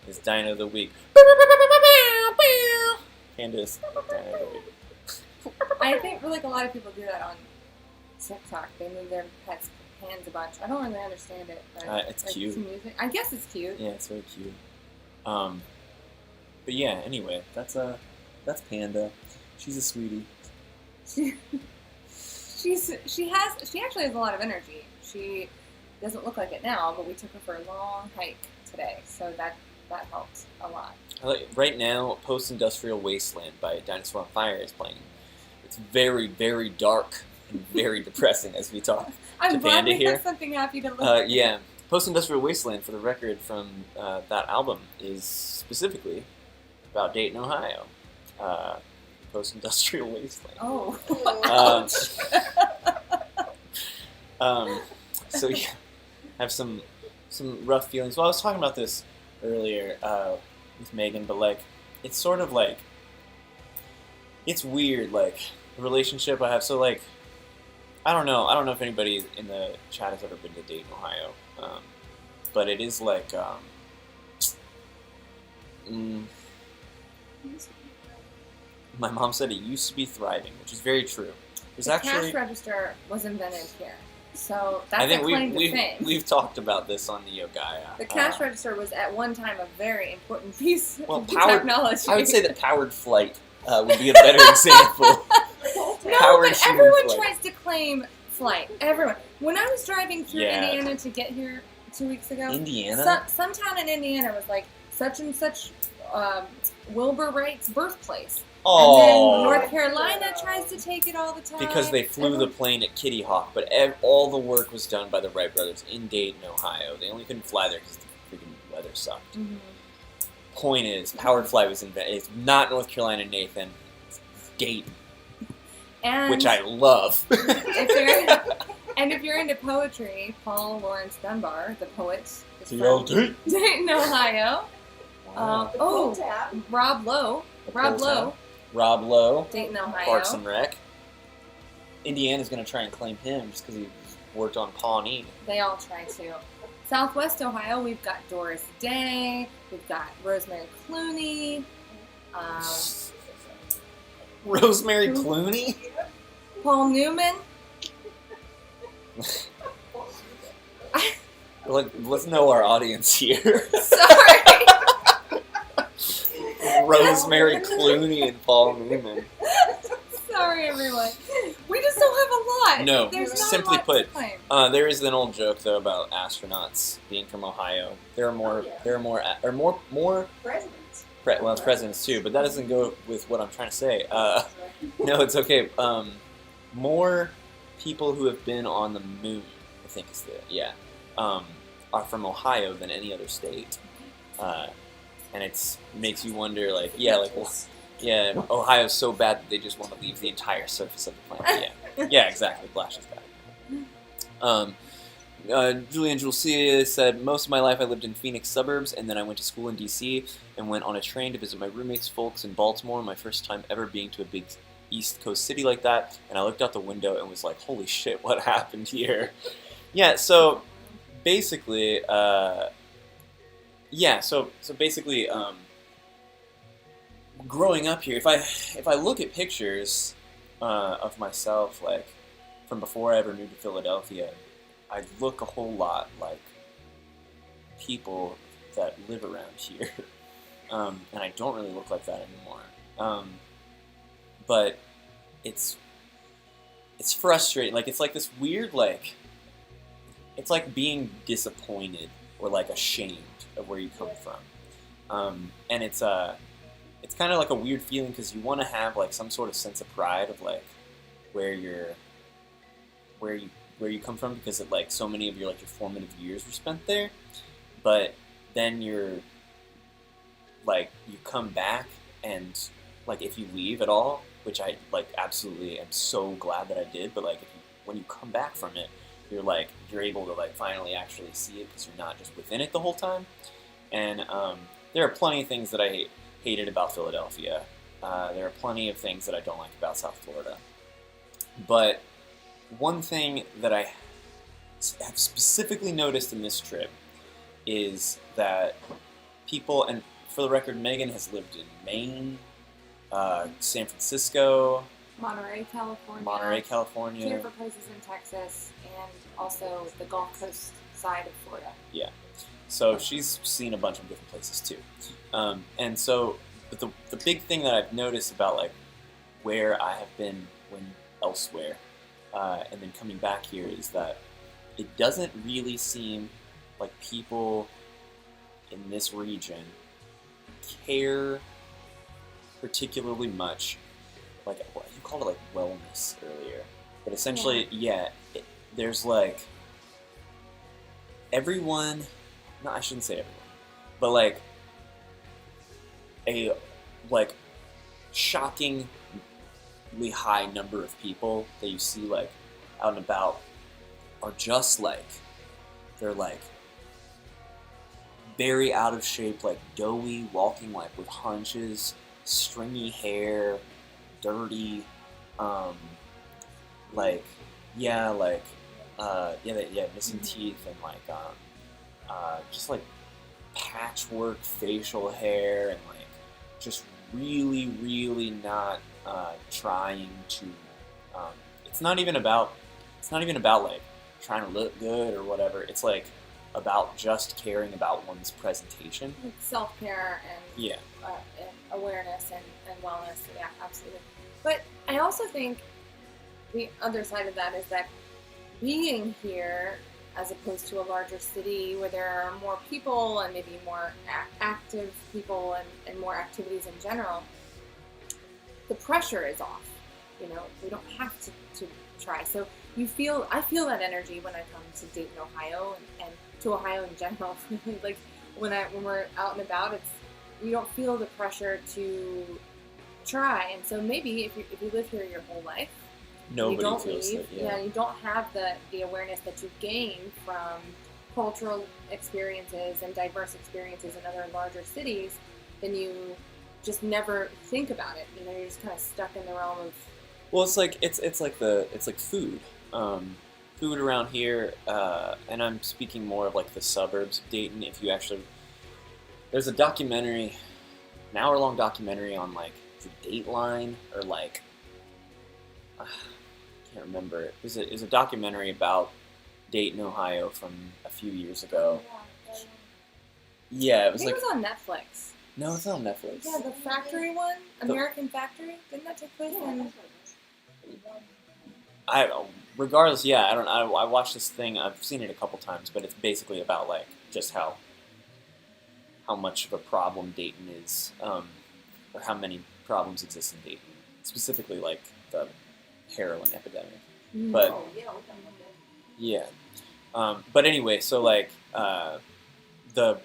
A: is Dino of the Week. Panda is Dino of the Week.
B: I think like a lot of people do that on TikTok. They move their pets' hands a bunch. I don't really understand it. But
A: It's
B: like,
A: cute.
B: I guess it's cute.
A: Yeah, it's very cute. But yeah, anyway, that's Panda. She's a sweetie.
B: She actually has a lot of energy. She doesn't look like it now, but we took her for a long hike today, so that helped a lot.
A: Right now, Post-Industrial Wasteland by Dinosaur on Fire is playing. It's very, very dark and very depressing as we talk
B: I'm
A: to
B: glad
A: Panda
B: we
A: here.
B: have something happy to look at.
A: Yeah, Post-Industrial Wasteland, for the record, from that album, is specifically about Dayton, Ohio. Post-Industrial Wasteland.
B: Oh.
A: So yeah, I have some rough feelings. Well, I was talking about this earlier with Megan, but like, it's sort of like, it's weird, like, the relationship I have. So like, I don't know if anybody in the chat has ever been to Dayton, Ohio, but it is like, my mom said it used to be thriving, which is very true. There's
B: the
A: actually
B: cash register was invented here. So that's
A: I think
B: a claim to fame.
A: we've talked about this on the Yogaya.
B: The cash register was at one time a very important piece of
A: I
B: technology.
A: would say that powered flight would be a better example.
B: No,
A: Powered
B: but
A: human
B: everyone
A: flight.
B: tries to claim flight. Everyone. When I was driving through
A: Yeah.
B: Indiana to get here 2 weeks ago,
A: Indiana?
B: some town in Indiana was like such and such Wilbur Wright's birthplace.
A: Oh.
B: And then North Carolina tries to take it all the time.
A: Because they flew the plane at Kitty Hawk, but all the work was done by the Wright brothers in Dayton, Ohio. They only couldn't fly there because the freaking weather sucked.
B: Mm-hmm.
A: Point is, powered flight was invented. It's not North Carolina, Nathan. It's Dayton,
B: And
A: which I love.
B: if you're into poetry, Paul Lawrence Dunbar, the poet, is from Dayton, Ohio.
A: Wow.
B: Oh,
C: tab.
B: Rob Lowe,
A: Rob Lowe,
B: Dayton, Ohio.
A: Parks and Rec. Indiana's going to try and claim him just because he worked on Pawnee.
B: They all try to. Southwest Ohio, we've got Doris Day, we've got Rosemary Clooney,
A: Rosemary Clooney?
B: Paul Newman.
A: Let's know our audience here.
B: Sorry.
A: Rosemary Clooney and Paul Newman.
B: Sorry, everyone. We just don't have a lot.
A: No,
B: There's not
A: simply
B: a lot
A: put,
B: to claim.
A: there is an old joke though about astronauts being from Ohio. There are more
C: Presidents.
A: well, it's presidents too, but that doesn't go with what I'm trying to say. No, it's okay. More people who have been on the moon, I think is are from Ohio than any other state. And it makes you wonder, Ohio's so bad that they just want to leave the entire surface of the planet. Yeah, exactly. Flash is bad. Julian Julcia said, most of my life I lived in Phoenix suburbs, and then I went to school in D.C. and went on a train to visit my roommates' folks in Baltimore, my first time ever being to a big East Coast city like that, and I looked out the window and was like, holy shit, what happened here? Yeah, so basically, growing up here, if I look at pictures of myself, like, from before I ever moved to Philadelphia, I look a whole lot like people that live around here. And I don't really look like that anymore. But it's frustrating. Like, it's like this weird, like, it's like being disappointed or, like, ashamed of where you come from. And it's kind of like a weird feeling because you want to have, like, some sort of sense of pride of, like, where you come from, because it, like, so many of your formative years were spent there. But then you're like, you come back and, like, if you leave at all, which I, like, absolutely am so glad that I did, but, like, when you come back from it, you're able to, like, finally actually see it because you're not just within it the whole time. And there are plenty of things that I hated about Philadelphia. There are plenty of things that I don't like about South Florida. But one thing that I have specifically noticed in this trip is that people, and for the record, Megan has lived in Maine, San Francisco,
B: Monterey, California. Two different places in Texas, and also the Gulf Coast side of Florida.
A: Yeah. So she's seen a bunch of different places too. And so, but the big thing that I've noticed about, like, where I have been when elsewhere, and then coming back here, is that it doesn't really seem like people in this region care particularly much, like, you called it, like, wellness earlier, but essentially, there's, like, everyone, no, I shouldn't say everyone, but, like, a, like, shockingly high number of people that you see, like, out and about are just, like, they're, like, very out of shape, like, doughy, walking, like, with hunches, stringy hair, dirty, missing teeth, and, like, just, like, patchwork facial hair, and, like, just really, really not trying to. It's not even about like trying to look good or whatever. It's like about just caring about one's presentation.
B: Like self-care and
A: Yeah.
B: and awareness and wellness. Yeah, absolutely. But I also think the other side of that is that being here, as opposed to a larger city where there are more people and maybe more active people and more activities in general, the pressure is off. We don't have to try. So I feel that energy when I come to Dayton, Ohio, and to Ohio in general. Like when we're out and about, you don't feel the pressure to try. And so maybe if you live here your whole life,
A: Nobody
B: you don't
A: feels
B: leave.
A: it. Yeah.
B: You don't have the awareness that you gain from cultural experiences and diverse experiences in other larger cities, then you just never think about it. You're just kind of stuck in the realm of.
A: Well, it's like food. Food around here, and I'm speaking more of like the suburbs of Dayton. If you actually, there's a documentary, an hour-long documentary on like the Dateline or like. I can't remember. It was a documentary about Dayton, Ohio from a few years ago. Yeah, it was
B: I think it was on Netflix.
A: No, it's not on Netflix.
B: Yeah, the factory one, American Factory. Didn't that take place in?
A: Regardless, yeah, I watched this thing. I've seen it a couple times, but it's basically about like just how much of a problem Dayton is, or how many problems exist in Dayton, specifically like the heroin epidemic. But yeah, but anyway, so like the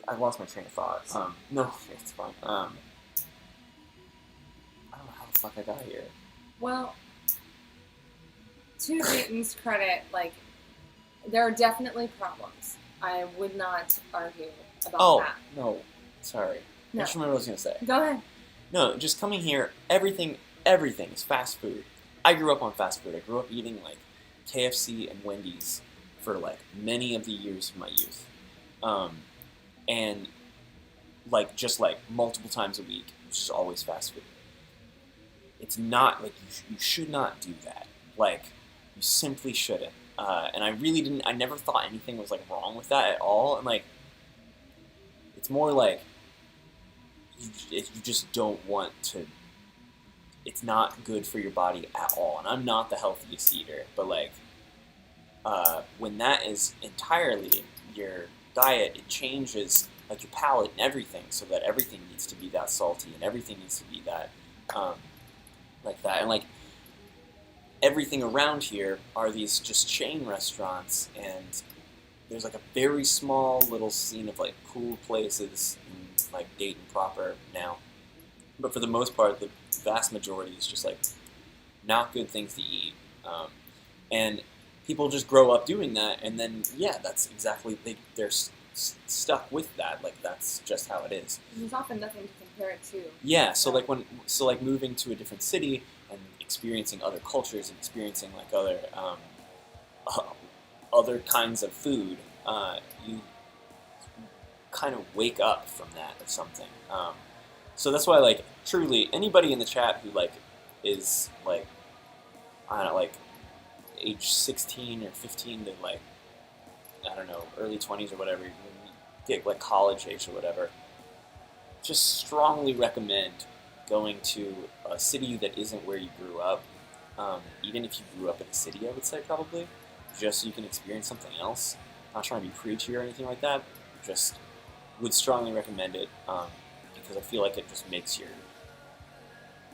A: I lost my train of thought. No, it's fine. I don't know how the fuck I got here.
B: Well, to Dayton's credit, like there are definitely problems. I would not argue about that.
A: No, sorry.
B: No.
A: I just remember what I was gonna say.
B: Go ahead.
A: No, just coming here, everything is fast food. I grew up on fast food. I grew up eating like KFC and Wendy's for like many of the years of my youth, and like just like multiple times a week, just always fast food. It's not like you should not do that. Like you simply shouldn't. And I really didn't. I never thought anything was like wrong with that at all. And like, it's more like you just don't want to. It's not good for your body at all. And I'm not the healthiest eater, but like, when that is entirely your diet, it changes like your palate and everything, so that everything needs to be that salty and everything needs to be that, like that, and like. Everything around here are these just chain restaurants, and there's like a very small little scene of like cool places in like Dayton proper now. But for the most part, the vast majority is just like not good things to eat. And people just grow up doing that, and then yeah, that's exactly they're stuck with that. Like that's just how it is.
B: There's often nothing to compare it to.
A: Yeah, so like moving to a different city and experiencing other cultures and experiencing like other kinds of food, you kind of wake up from that or something. So that's why like truly anybody in the chat who like is like I don't know like age 16 or 15 to like I don't know early 20s or whatever, you get like college age or whatever, just strongly recommend going to a city that isn't where you grew up, even if you grew up in a city, I would say probably, just so you can experience something else. Not trying to be preachy or anything like that, just would strongly recommend it, because I feel like it just makes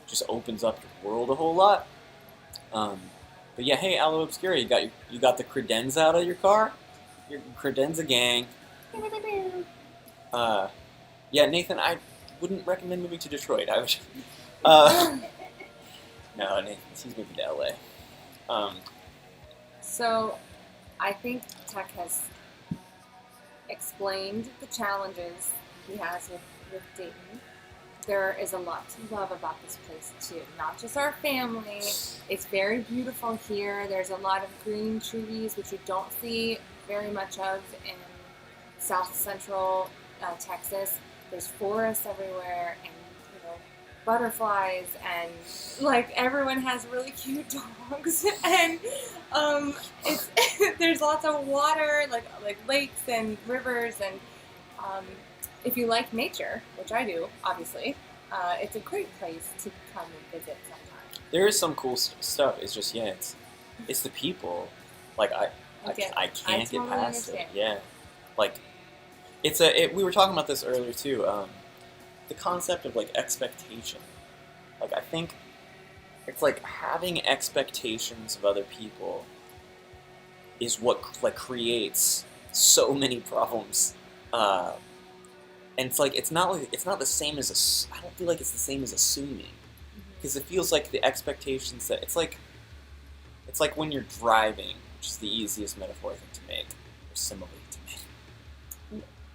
A: just opens up your world a whole lot. But yeah, hey, Aloe Obscura, you got the credenza out of your car? Your credenza gang. Yeah, Nathan, I wouldn't recommend moving to Detroit. I would. No, Nathan, he's moving to LA.
B: So, I think Tech has explained the challenges he has with Dayton. There is a lot to love about this place too. Not just our family. It's very beautiful here. There's a lot of green trees, which you don't see very much of in South Central Texas. There's forests everywhere, and butterflies, and like everyone has really cute dogs, and it's there's lots of water, like lakes and rivers, and if you like nature, which I do, obviously, it's a great place to come and visit sometime.
A: There is some cool stuff. It's just it's the people. Like I can't get
B: totally
A: past
B: understand.
A: it. Yeah, like we were talking about this earlier too. The concept of like expectation. Like I think it's like having expectations of other people is what like creates so many problems. And it's like it's not the same as I don't feel like it's the same as assuming, because it feels like the expectations that it's like when you're driving, which is the easiest metaphor I think to make, or simile to make.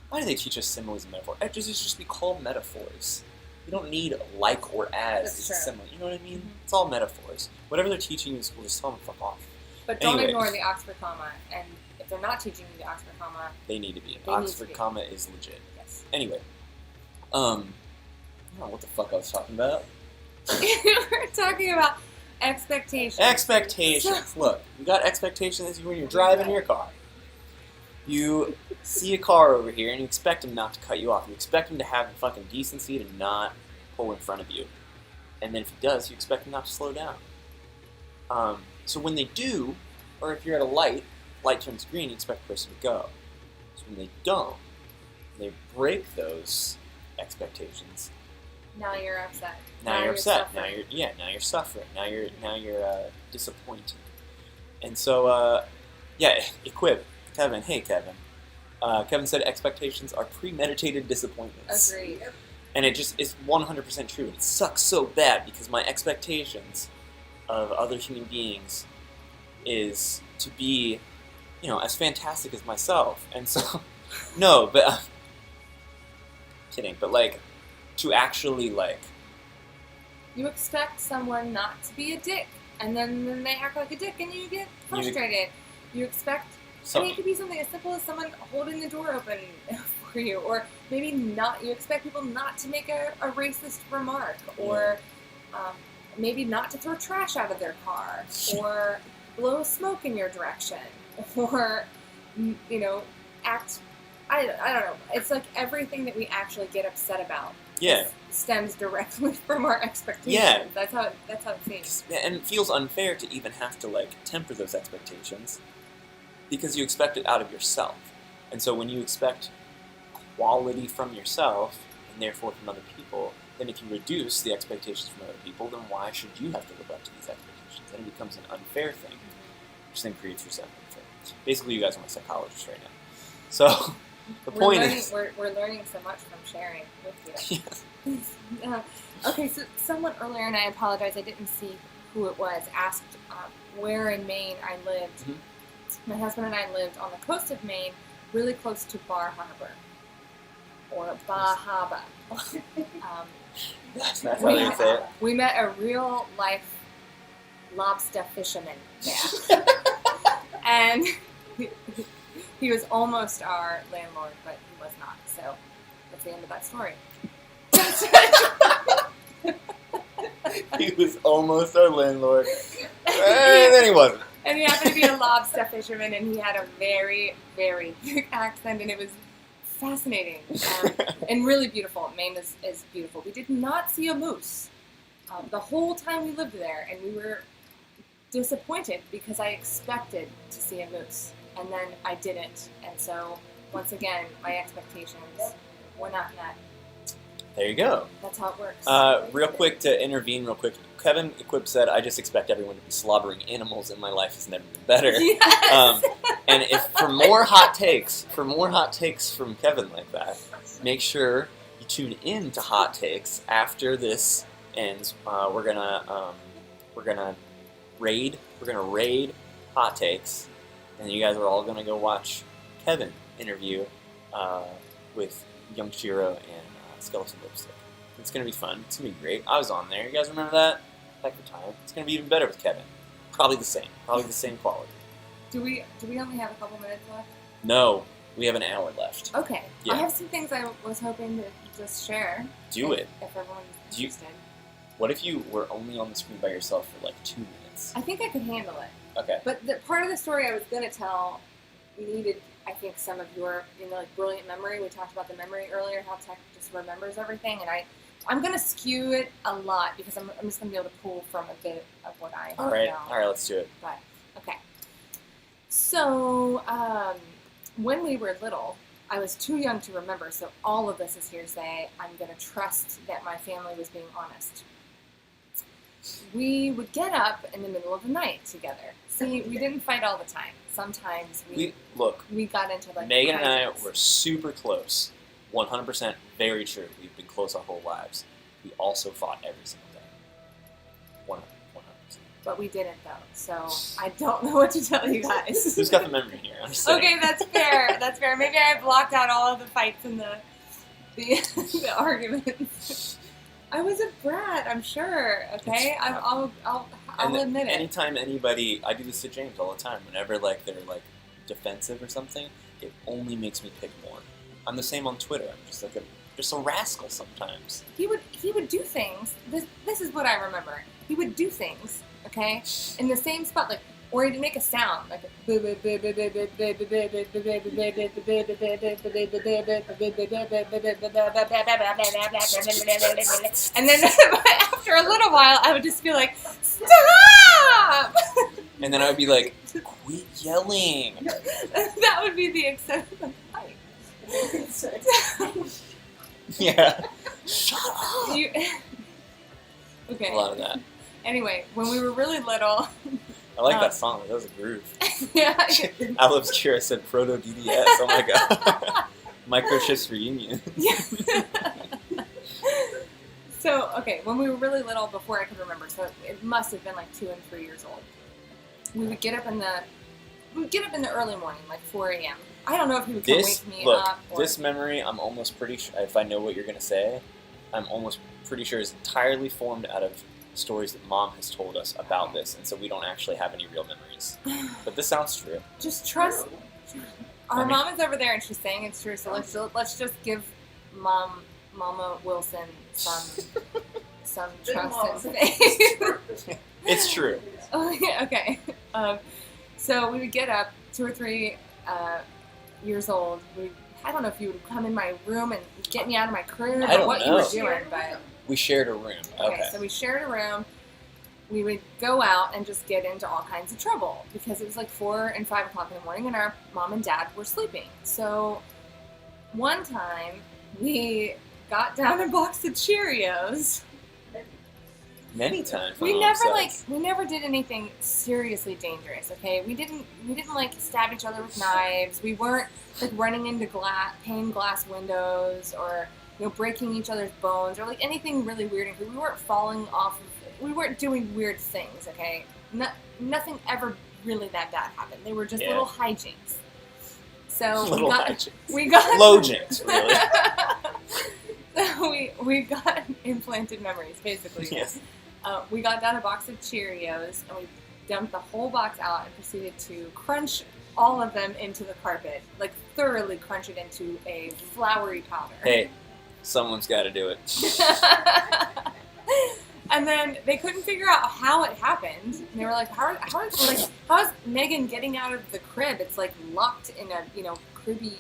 A: Why do they teach us similes and metaphors? It just be called metaphors. You don't need like or as
B: That's
A: as
B: true.
A: a simile. You know what I mean?
B: Mm-hmm.
A: It's all metaphors. Whatever they're teaching you in school, just tell them to fuck off.
B: But don't
A: Anyway.
B: ignore the Oxford comma, and if they're not teaching you the Oxford comma,
A: They need to be.
B: They need to
A: Oxford
B: be.
A: comma is legit.
B: yes.
A: Anyway, I don't know what the fuck I was talking about.
B: We're talking about expectations.
A: Expectations. Look, you got expectations when you're driving your car. You see a car over here and you expect him not to cut you off. You expect him to have the fucking decency to not pull in front of you. And then if he does, you expect him not to slow down. So when they do, or if you're at a light turns green, you expect the person to go. So when they don't, they break those expectations.
B: Now you're upset.
A: Now you're upset.
B: suffering.
A: Now you're suffering. Now you're disappointed. And so equip Kevin. Hey Kevin. Kevin said expectations are premeditated disappointments.
B: Agreed.
A: And it just is 100% true. It sucks so bad because my expectations of other human beings is to be, as fantastic as myself. And so, no, but kidding. But like, to actually like.
B: You expect someone not to be a dick, and then they act like a dick, and you get frustrated. You expect. I mean, it could be something as simple as someone holding the door open for you, or maybe not. You expect people not to make a racist remark, or maybe not to throw trash out of their car, or blow smoke in your direction, or act. I don't know. It's like everything that we actually get upset about.
A: Yeah.
B: Stems directly from our expectations.
A: Yeah.
B: That's how it seems.
A: And it feels unfair to even have to like temper those expectations because you expect it out of yourself. And so when you expect quality from yourself and therefore from other people, then if you reduce the expectations from other people, then why should you have to live up to these expectations? Then it becomes an unfair thing, which then creates resentment. Basically, you guys are my psychologists right now. So the point is,
B: we're learning so much from sharing with you.
A: yes.
B: Okay, so someone earlier, and I apologize, I didn't see who it was, asked where in Maine I lived.
A: Mhm.
B: My husband and I lived on the coast of Maine, really close to Bar Harbor, or Bahaba.
A: That's how they say it.
B: We met a real life lobster fisherman there. And he was almost our landlord, but he was not. So that's the end of that story.
A: He was almost our landlord. And then he wasn't.
B: And he happened to be a lobster fisherman, and he had a very, very thick accent, and it was fascinating and really beautiful. Maine is beautiful. We did not see a moose the whole time we lived there, and we were disappointed because I expected to see a moose, and then I didn't. And so, once again, my expectations were not met.
A: There you go.
B: That's how it works.
A: Real quick to intervene, real quick. Kevin Equip said, "I just expect everyone to be slobbering animals, and my life has never been better."
B: Yes!
A: And if for more hot takes from Kevin like that, make sure you tune in to Hot Takes after this ends. We're gonna raid Hot Takes, and you guys are all gonna go watch Kevin interview with Young Shiro and Skeleton Lipstick. It's gonna be fun. It's gonna be great. I was on there. You guys remember that? Heck of a time. It's gonna be even better with Kevin. Probably the same quality.
B: Do we only have a couple minutes left?
A: No, we have an hour left.
B: Okay.
A: Yeah.
B: I have some things I was hoping to just share.
A: Do it.
B: If everyone's
A: Do you-
B: interested.
A: What if you were only on the screen by yourself for like 2 minutes?
B: I think I could handle it.
A: Okay.
B: But the part of the story I was going to tell needed, I think, some of your, like brilliant memory. We talked about the memory earlier, how tech just remembers everything, and I'm going to skew it a lot because I'm just going to be able to pull from a bit of what I
A: All right.
B: know.
A: All right, let's do it.
B: But, okay. So, when we were little, I was too young to remember, so all of this is hearsay. I'm going to trust that my family was being honest. We would get up in the middle of the night together. See, we didn't fight all the time. Sometimes we got into like
A: Megan and I
B: fights.
A: were super close. 100% very true. We've been close our whole lives. We also fought every single day. 100%.
B: But we didn't though, so I don't know what to tell you guys.
A: Who's got the memory here? I'm just saying.
B: Okay, that's fair. That's fair. Maybe I blocked out all of the fights and the arguments. I was a brat, I'm sure. Okay, I'll admit it.
A: Anytime anybody, I do this to James all the time. Whenever like they're like defensive or something, it only makes me pick more. I'm the same on Twitter. I'm just like just a rascal sometimes.
B: He would do things. This is what I remember. He would do things, okay, in the same spot, like, or he'd make a sound like and then after a little while I would just be like, stop!
A: And then I would be like, quit yelling.
B: That would be the extent of the fight.
A: Yeah. Shut up.
B: Okay.
A: A lot of that.
B: Anyway, when we were really little.
A: I like that song. That was a groove.
B: Yeah.
A: Alex Kira said Proto DDS. Oh my god. Microchips reunion.
B: Yeah. So, okay, when we were really little, before I could remember, so it must have been like 2 and 3 years old. We would get up in the early morning, like 4 a.m. I don't know if he would come wake me up. Or...
A: This memory, I'm almost pretty sure, if I know what you're going to say, I'm almost pretty sure is entirely formed out of stories that Mom has told us about this, and so we don't actually have any real memories. But this sounds true.
B: Just trust. Our mom is over there, and she's saying it's true, so let's just give Mama Wilson some trust and faith.
A: It's true.
B: Okay. So we would get up 2 or 3 years old. I don't know if you would come in my room and get me out of my crib or what you were doing, but
A: we shared a room. Okay.
B: So we shared a room. We would go out and just get into all kinds of trouble because it was like 4 and 5 o'clock in the morning and our mom and dad were sleeping. So one time we got down a box of Cheerios.
A: Many times.
B: We never did anything seriously dangerous, okay? We didn't like stab each other with knives. We weren't like running into pane glass windows or breaking each other's bones or like anything really weird. We weren't falling off we weren't doing weird things, okay? Nothing ever really that bad happened. They were just little hijinks. So we got
A: low jinks, really.
B: So we got implanted memories, basically.
A: Yes.
B: We got down a box of Cheerios and we dumped the whole box out and proceeded to crunch all of them into the carpet, like thoroughly crunch it into a floury powder.
A: Hey, someone's got to do it.
B: And then they couldn't figure out how it happened. And they were like, how is Megan getting out of the crib? It's like locked in a cribby.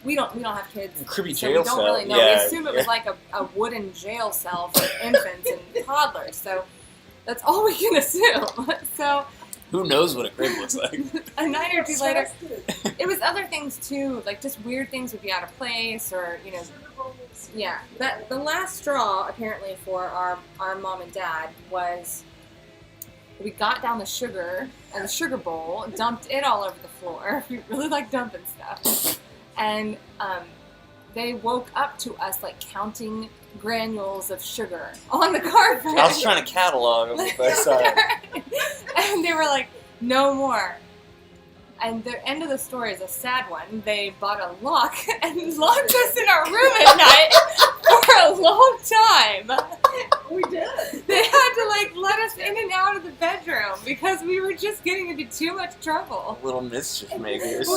B: We don't have kids,
A: cribby
B: so
A: jail
B: we don't
A: cell.
B: really know.
A: Yeah,
B: we assume it was like a wooden jail cell for infants and toddlers. So that's all we can assume. So
A: who knows what a crib looks like?
B: A night or two later, it was other things too, like just weird things would be out of place, or yeah. That the last straw apparently for our mom and dad was we got down the sugar and the sugar bowl, dumped it all over the floor. We really like dumping stuff, and they woke up to us like counting granules of sugar on the carpet.
A: I was trying to catalog them if I saw it.
B: And they were like, no more. And the end of the story is a sad one. They bought a lock and locked us in our room at night for a long time.
C: We did.
B: They had to let us in and out of the bedroom because we were just getting into too much trouble.
A: Little mischief makers.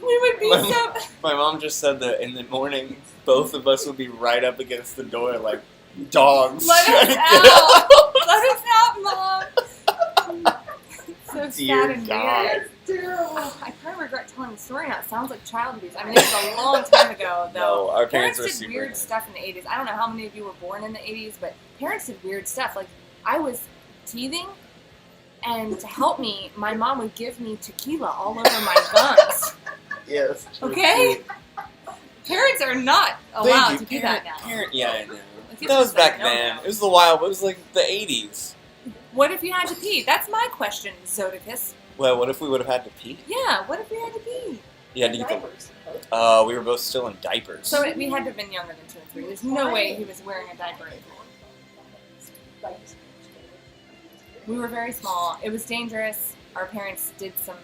B: We would be so...
A: My mom just said that in the morning, both of us would be right up against the door like dogs.
B: Let
A: trying
B: us
A: to get
B: out! Let us out, Mom! So
A: Dear
B: sad and
A: God.
B: weird.
C: That's terrible.
B: Oh, I kind of regret telling the story now. It sounds like child abuse. I mean, it was a long time ago, though.
A: No, our parents were
B: did
A: super
B: weird
A: nice.
B: stuff in the 80s. I don't know how many of you were born in the 80s, but parents did weird stuff. Like, I was teething, and to help me, my mom would give me tequila all over my gums.
A: Yes.
B: Okay? Parents are not allowed to do that now.
A: Yeah, I know.
B: Like, it's
A: That was
B: just
A: back
B: like,
A: then.
B: no.
A: It was the wild. It was like the 80s.
B: What if you had to pee? That's my question, Zodicus.
A: Well, what if we would have had to pee?
B: Yeah, what if we had to pee?
A: You had to get the.
C: Diapers.
A: We were both still in diapers.
B: So we had to have been younger than 2 and 3. There's no way he was wearing a diaper. We were very small. It was dangerous. Our parents did some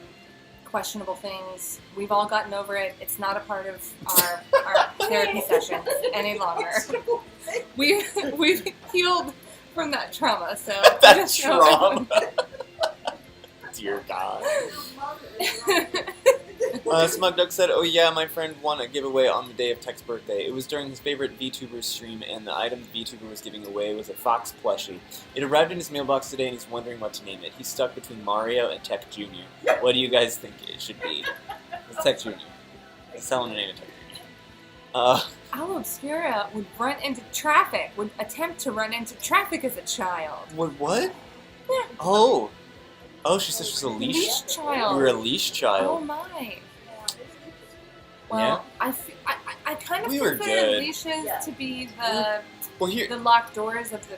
B: questionable things. We've all gotten over it. It's not a part of our therapy sessions any longer. We've healed from that trauma. So
A: That trauma. Dear God. Smug Duck said, "Oh yeah, my friend won a giveaway on the day of Tech's birthday. It was during his favorite VTuber stream, and the item the VTuber was giving away was a Fox plushie. It arrived in his mailbox today, and he's wondering what to name it. He's stuck between Mario and Tech Jr. What do you guys think it should be? It's Tech Jr. Let's tell him to name it Tech Jr.
B: Al Obscura would run into traffic, would attempt to run into traffic as a child.
A: What?
B: Yeah.
A: Oh, she said she was a leash.
B: Leash child.
A: You were a leash
B: Oh
A: child.
B: my. Well, I kind of
A: We were
B: consider
A: good.
B: leashes
C: Yeah.
B: to be
A: Well, here,
B: the locked doors of the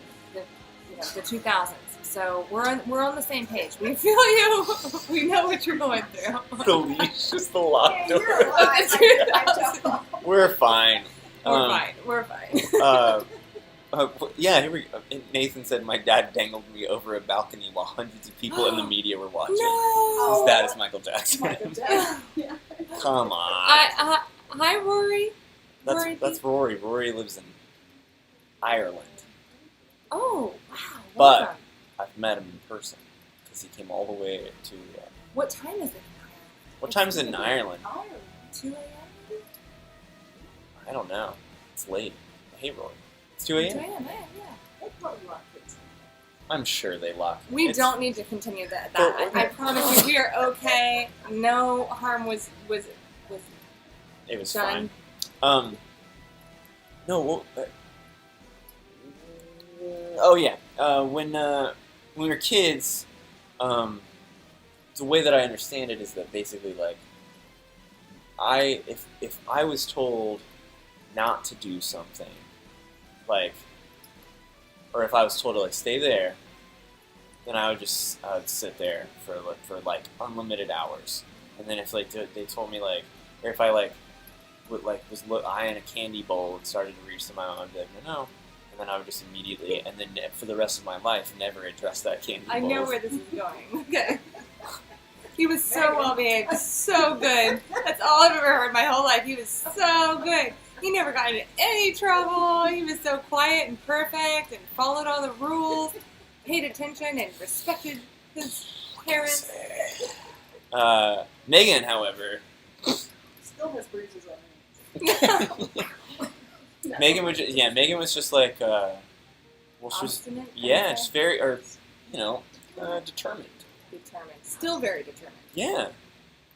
B: 2000s. So we're on the same page. We feel you. We know what you're going through.
A: the leash is the locked
C: Yeah,
A: door.
C: you're alive.
B: I don't.
A: We're fine.
B: We're fine.
A: Yeah, here we go. Nathan said, my dad dangled me over a balcony while hundreds of people in the media were watching.
B: No.
A: His dad is Michael Jackson.
C: Michael Jackson. Yeah.
A: Come on.
B: Hi, Rory. Rory.
A: That's Rory. Rory lives in Ireland.
B: Oh, wow.
A: But-
B: Welcome.
A: I've met him in person because he came all the way to...
B: What time is it?
A: what time is it in Ireland?
B: 2 a.m. maybe?
A: I don't know. It's late. Hey, Rory. It's 2
B: 2
A: a.m.?
B: a.m. Yeah.
C: They probably lock it.
A: I'm sure they lock it.
B: We
A: It's-
B: don't need to continue that.
A: But-
B: I promise you, we are okay. No harm was
A: It was
B: done.
A: fine. No, well, oh yeah. When we were kids, the way that I understand it is that basically, like, if I was told not to do something, like, or if I was told to like stay there, then I would sit there for unlimited hours, and then if like they told me like, or if I like was eyeing a candy bowl and started to reach to my mom, I'd be like, no. And then I would just immediately, and then for the rest of my life, never address that candy bowl.
B: I know where this is going. Okay. He was so well behaved, so good. That's all I've ever heard my whole life. He was so good. He never got into any trouble. He was so quiet and perfect and followed all the rules, paid attention and respected his parents.
A: Megan, however,
C: Still has bruises on her. No.
A: Megan was just like, well, she was,
B: Obstinate?
A: yeah, just very, or, determined.
B: Determined. Still very determined.
A: Yeah.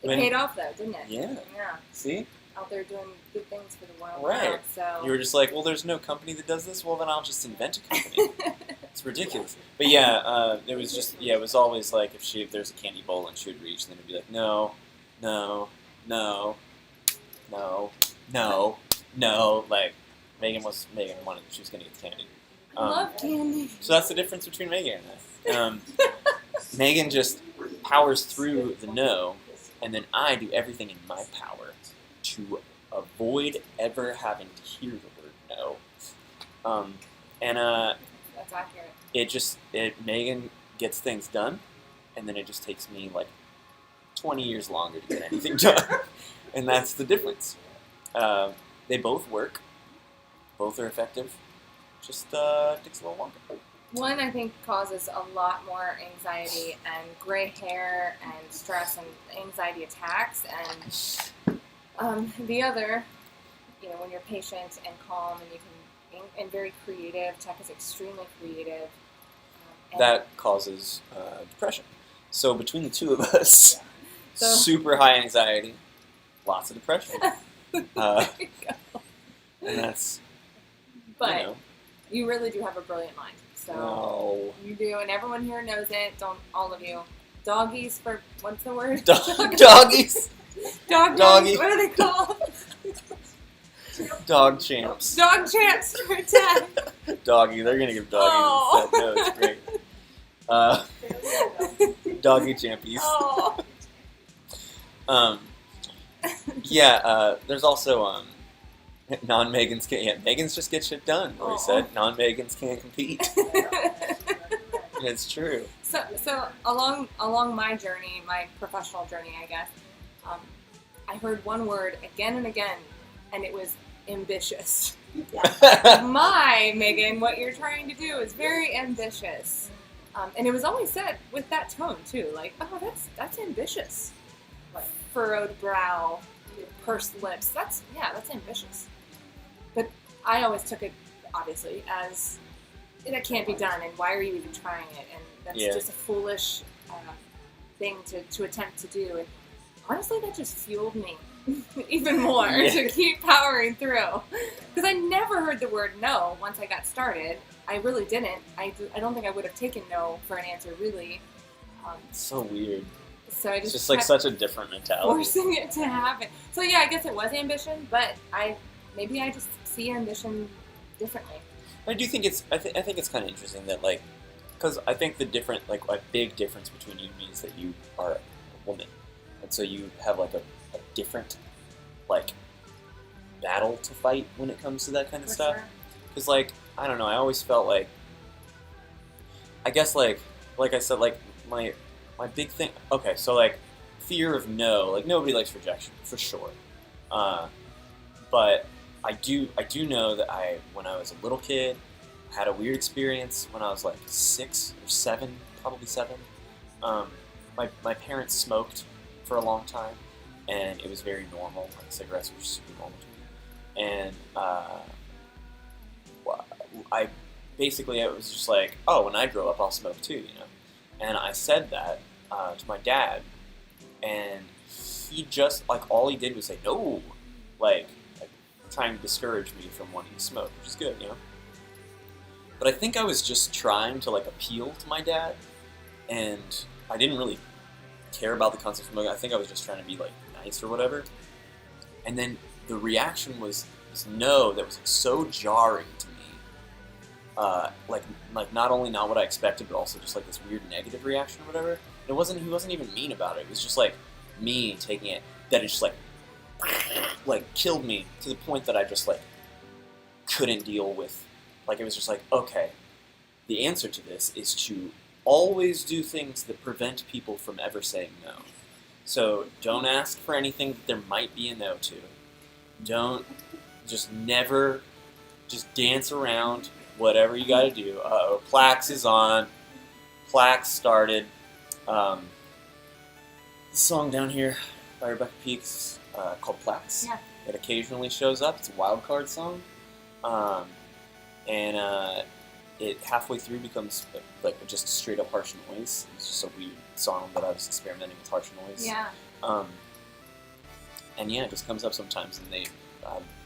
B: It
A: When-
B: paid off though, didn't it?
A: Yeah.
B: Yeah.
A: See?
B: Out there doing good things for the world.
A: Right.
B: Now, so.
A: You were just like, well, there's no company that does this. Well, then I'll just invent a company. It's ridiculous. But yeah, it was just, it was always like if there's a candy bowl and she would reach, then it'd be like, no, no, no, no, no, no. Like, Megan wanted, she was going to get the candy.
B: I love candy.
A: So that's the difference between Megan and I. Megan just powers through the no, and then I do everything in my power to avoid ever having to hear the word no.
B: That's accurate.
A: Megan gets things done, and then it just takes me like 20 years longer to get anything done. And that's the difference. They both work. Both are effective. Just takes a little longer.
B: One, I think, causes a lot more anxiety and gray hair and stress and anxiety attacks. And The other, when you're patient and calm and you can, and very creative, tech is extremely creative. And
A: That causes depression. So between the two of us,
B: Yeah. So-
A: super high anxiety, lots of depression.
B: There you go.
A: And that's,
B: But you really do have a brilliant mind. So
A: no.
B: you do, and everyone here knows it. Don't all of you? Doggies for what's the word?
A: Doggies.
B: Doggies.
A: Doggy.
B: What are they called?
A: Dog champs.
B: Dog champs for 10.
A: Doggy. They're gonna give doggy.
B: Oh.
A: No, it's great. Doggy champies.
B: Oh.
A: There's also non-Megans can't. Yeah, Megans just get shit done. What he said. Non-Megans can't compete. It's true.
B: So along my journey, my professional journey, I guess, I heard one word again and again, and it was ambitious. My Megan, what you're trying to do is very ambitious, and it was always said with that tone too, like, oh, that's ambitious. Like, furrowed brow, pursed lips. That's ambitious. But I always took it, obviously, as that can't be done, and why are you even trying it? And that's just a foolish thing to attempt to do. And honestly, that just fueled me even more to keep powering through. Because I never heard the word no once I got started. I really didn't. I don't think I would have taken no for an answer, really.
A: It's so weird.
B: So I
A: It's
B: just
A: just like
B: kept
A: such a different mentality.
B: forcing it to happen. So yeah, I guess it was ambition, but maybe I just see ambition differently.
A: I do think I think it's kind of interesting that, like, because I think a big difference between you and me is that you are a woman, and so you have like a different like battle to fight when it comes to that kind of
B: For
A: stuff.
B: sure.
A: Because like, I don't know, I always felt like, I guess like I said, like my big thing. Okay, so like fear of no, like nobody likes rejection for sure, but I do know that when I was a little kid, had a weird experience when I was like 6 or 7, probably 7. My parents smoked for a long time, and it was very normal. Like cigarettes were super normal to me, and it was just like, oh, when I grow up, I'll smoke too, And I said that to my dad, and he just all he did was say no, like trying to discourage me from wanting to smoke, which is good, But I think I was just trying to appeal to my dad, and I didn't really care about the concept of smoking. I think I was just trying to be nice or whatever. And then the reaction was this no that was so jarring to me. Not only not what I expected, but also just this weird negative reaction or whatever. He wasn't even mean about it. It was just me taking it, that it just killed me to the point that I just couldn't deal with. It was just okay, the answer to this is to always do things that prevent people from ever saying no. So don't ask for anything that there might be a no to. Don't just dance around whatever you gotta do. Plax is on. Plax started. The song down here by Rebecca Peaks called Plax.
B: Yeah.
A: It occasionally shows up. It's a wild card song. It halfway through becomes just straight up harsh noise. It's just a weird song that I was experimenting with harsh noise.
B: Yeah.
A: It just comes up sometimes, and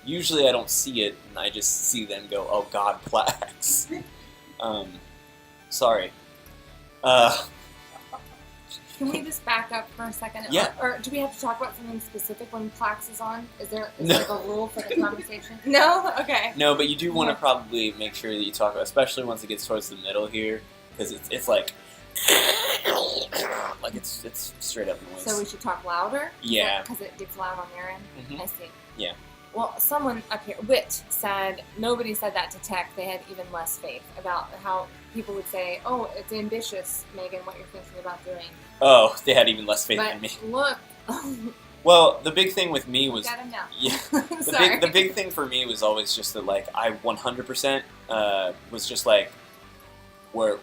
A: usually I don't see it, and I just see them go, "Oh God, Plax." Sorry.
B: Can we just back up for a second?
A: Yeah.
B: Or do we have to talk about something specific when Plax is on? Is there
A: No.
B: a rule for the conversation? No? Okay.
A: No, but you do want to probably make sure that you talk about, especially once it gets towards the middle here, because it's it's straight up noise.
B: So we should talk louder?
A: Yeah.
B: Because it gets loud on your end?
A: Mhm.
B: I see.
A: Yeah.
B: Well, someone up here, Wit, said nobody said that to tech. They had even less faith about how people would say, oh, it's ambitious, Megan, what you're thinking about doing.
A: Oh, they had even less faith
B: But
A: than me.
B: look,
A: Well, the big thing with me was,
B: got him now.
A: yeah,
B: Sorry.
A: the big thing for me was always just that I 100% was just where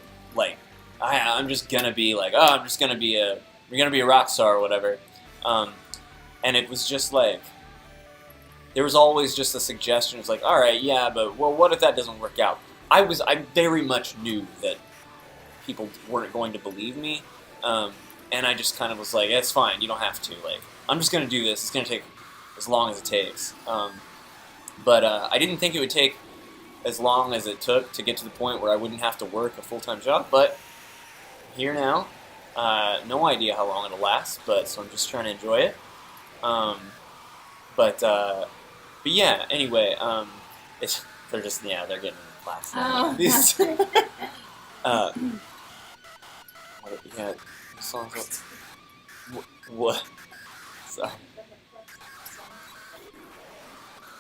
A: I'm just gonna be I'm just gonna be a rock star or whatever, and it was just there was always just a suggestion. It's like, all right, yeah, but well, what if that doesn't work out? I very much knew that people weren't going to believe me, and I just kind of was like, it's fine, you don't have to. Like, I'm just gonna do this. It's gonna take as long as it takes. But I didn't think it would take as long as it took to get to the point where I wouldn't have to work a full-time job. But I'm here now. No idea how long it'll last, so I'm just trying to enjoy it. But yeah. Anyway, they're getting in class now.
B: Oh,
A: These,
B: that's
A: yeah, the songs. What? Sorry.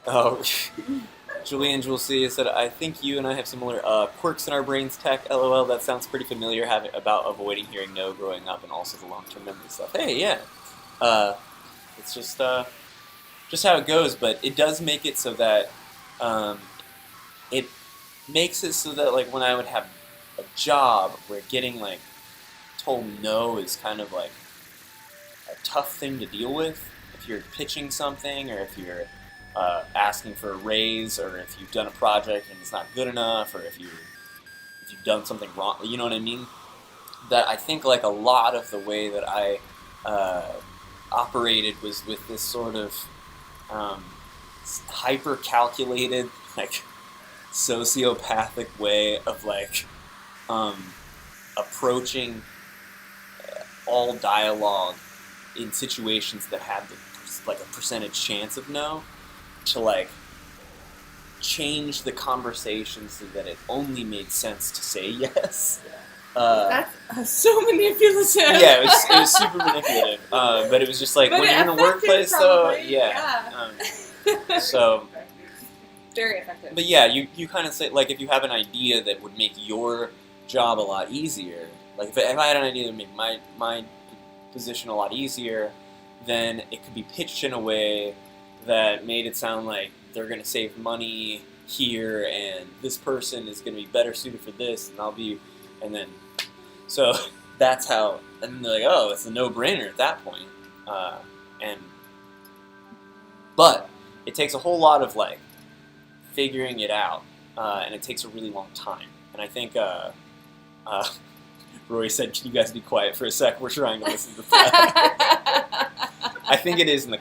A: Oh, Julian Jules C said, I think you and I have similar quirks in our brains, tech, LOL. That sounds pretty familiar, about avoiding hearing no growing up and also the long-term memory stuff. Hey, yeah. It's just how it goes, but it does make it so that, it makes it so that, like, when I would have a job where getting, like, told no is kind of, like, a tough thing to deal with. If you're pitching something, or if you're asking for a raise, or if you've done a project and it's not good enough, or if you've done something wrong, you know what I mean? That I think like a lot of the way that I operated was with this sort of hyper-calculated, like sociopathic way of like approaching all dialogue in situations that had like a percentage chance of no, to like change the conversation so that it only made sense to say yes.
B: That's so manipulative.
A: Yeah, it was super manipulative. But it was just like,
B: but
A: when you're in the workplace,
B: probably,
A: though, yeah. So,
B: very effective.
A: but yeah, you kind of say, like, if you have an idea that would make your job a lot easier, like if I had an idea that would make my position a lot easier, then it could be pitched in a way that made it sound like they're going to save money here, and this person is going to be better suited for this, and then, so that's how, and they're like, oh, it's a no-brainer at that point. But it takes a whole lot of, like, figuring it out, and it takes a really long time. And I think, Roy said, can you guys be quiet for a sec? We're trying to listen to that. I think it is in the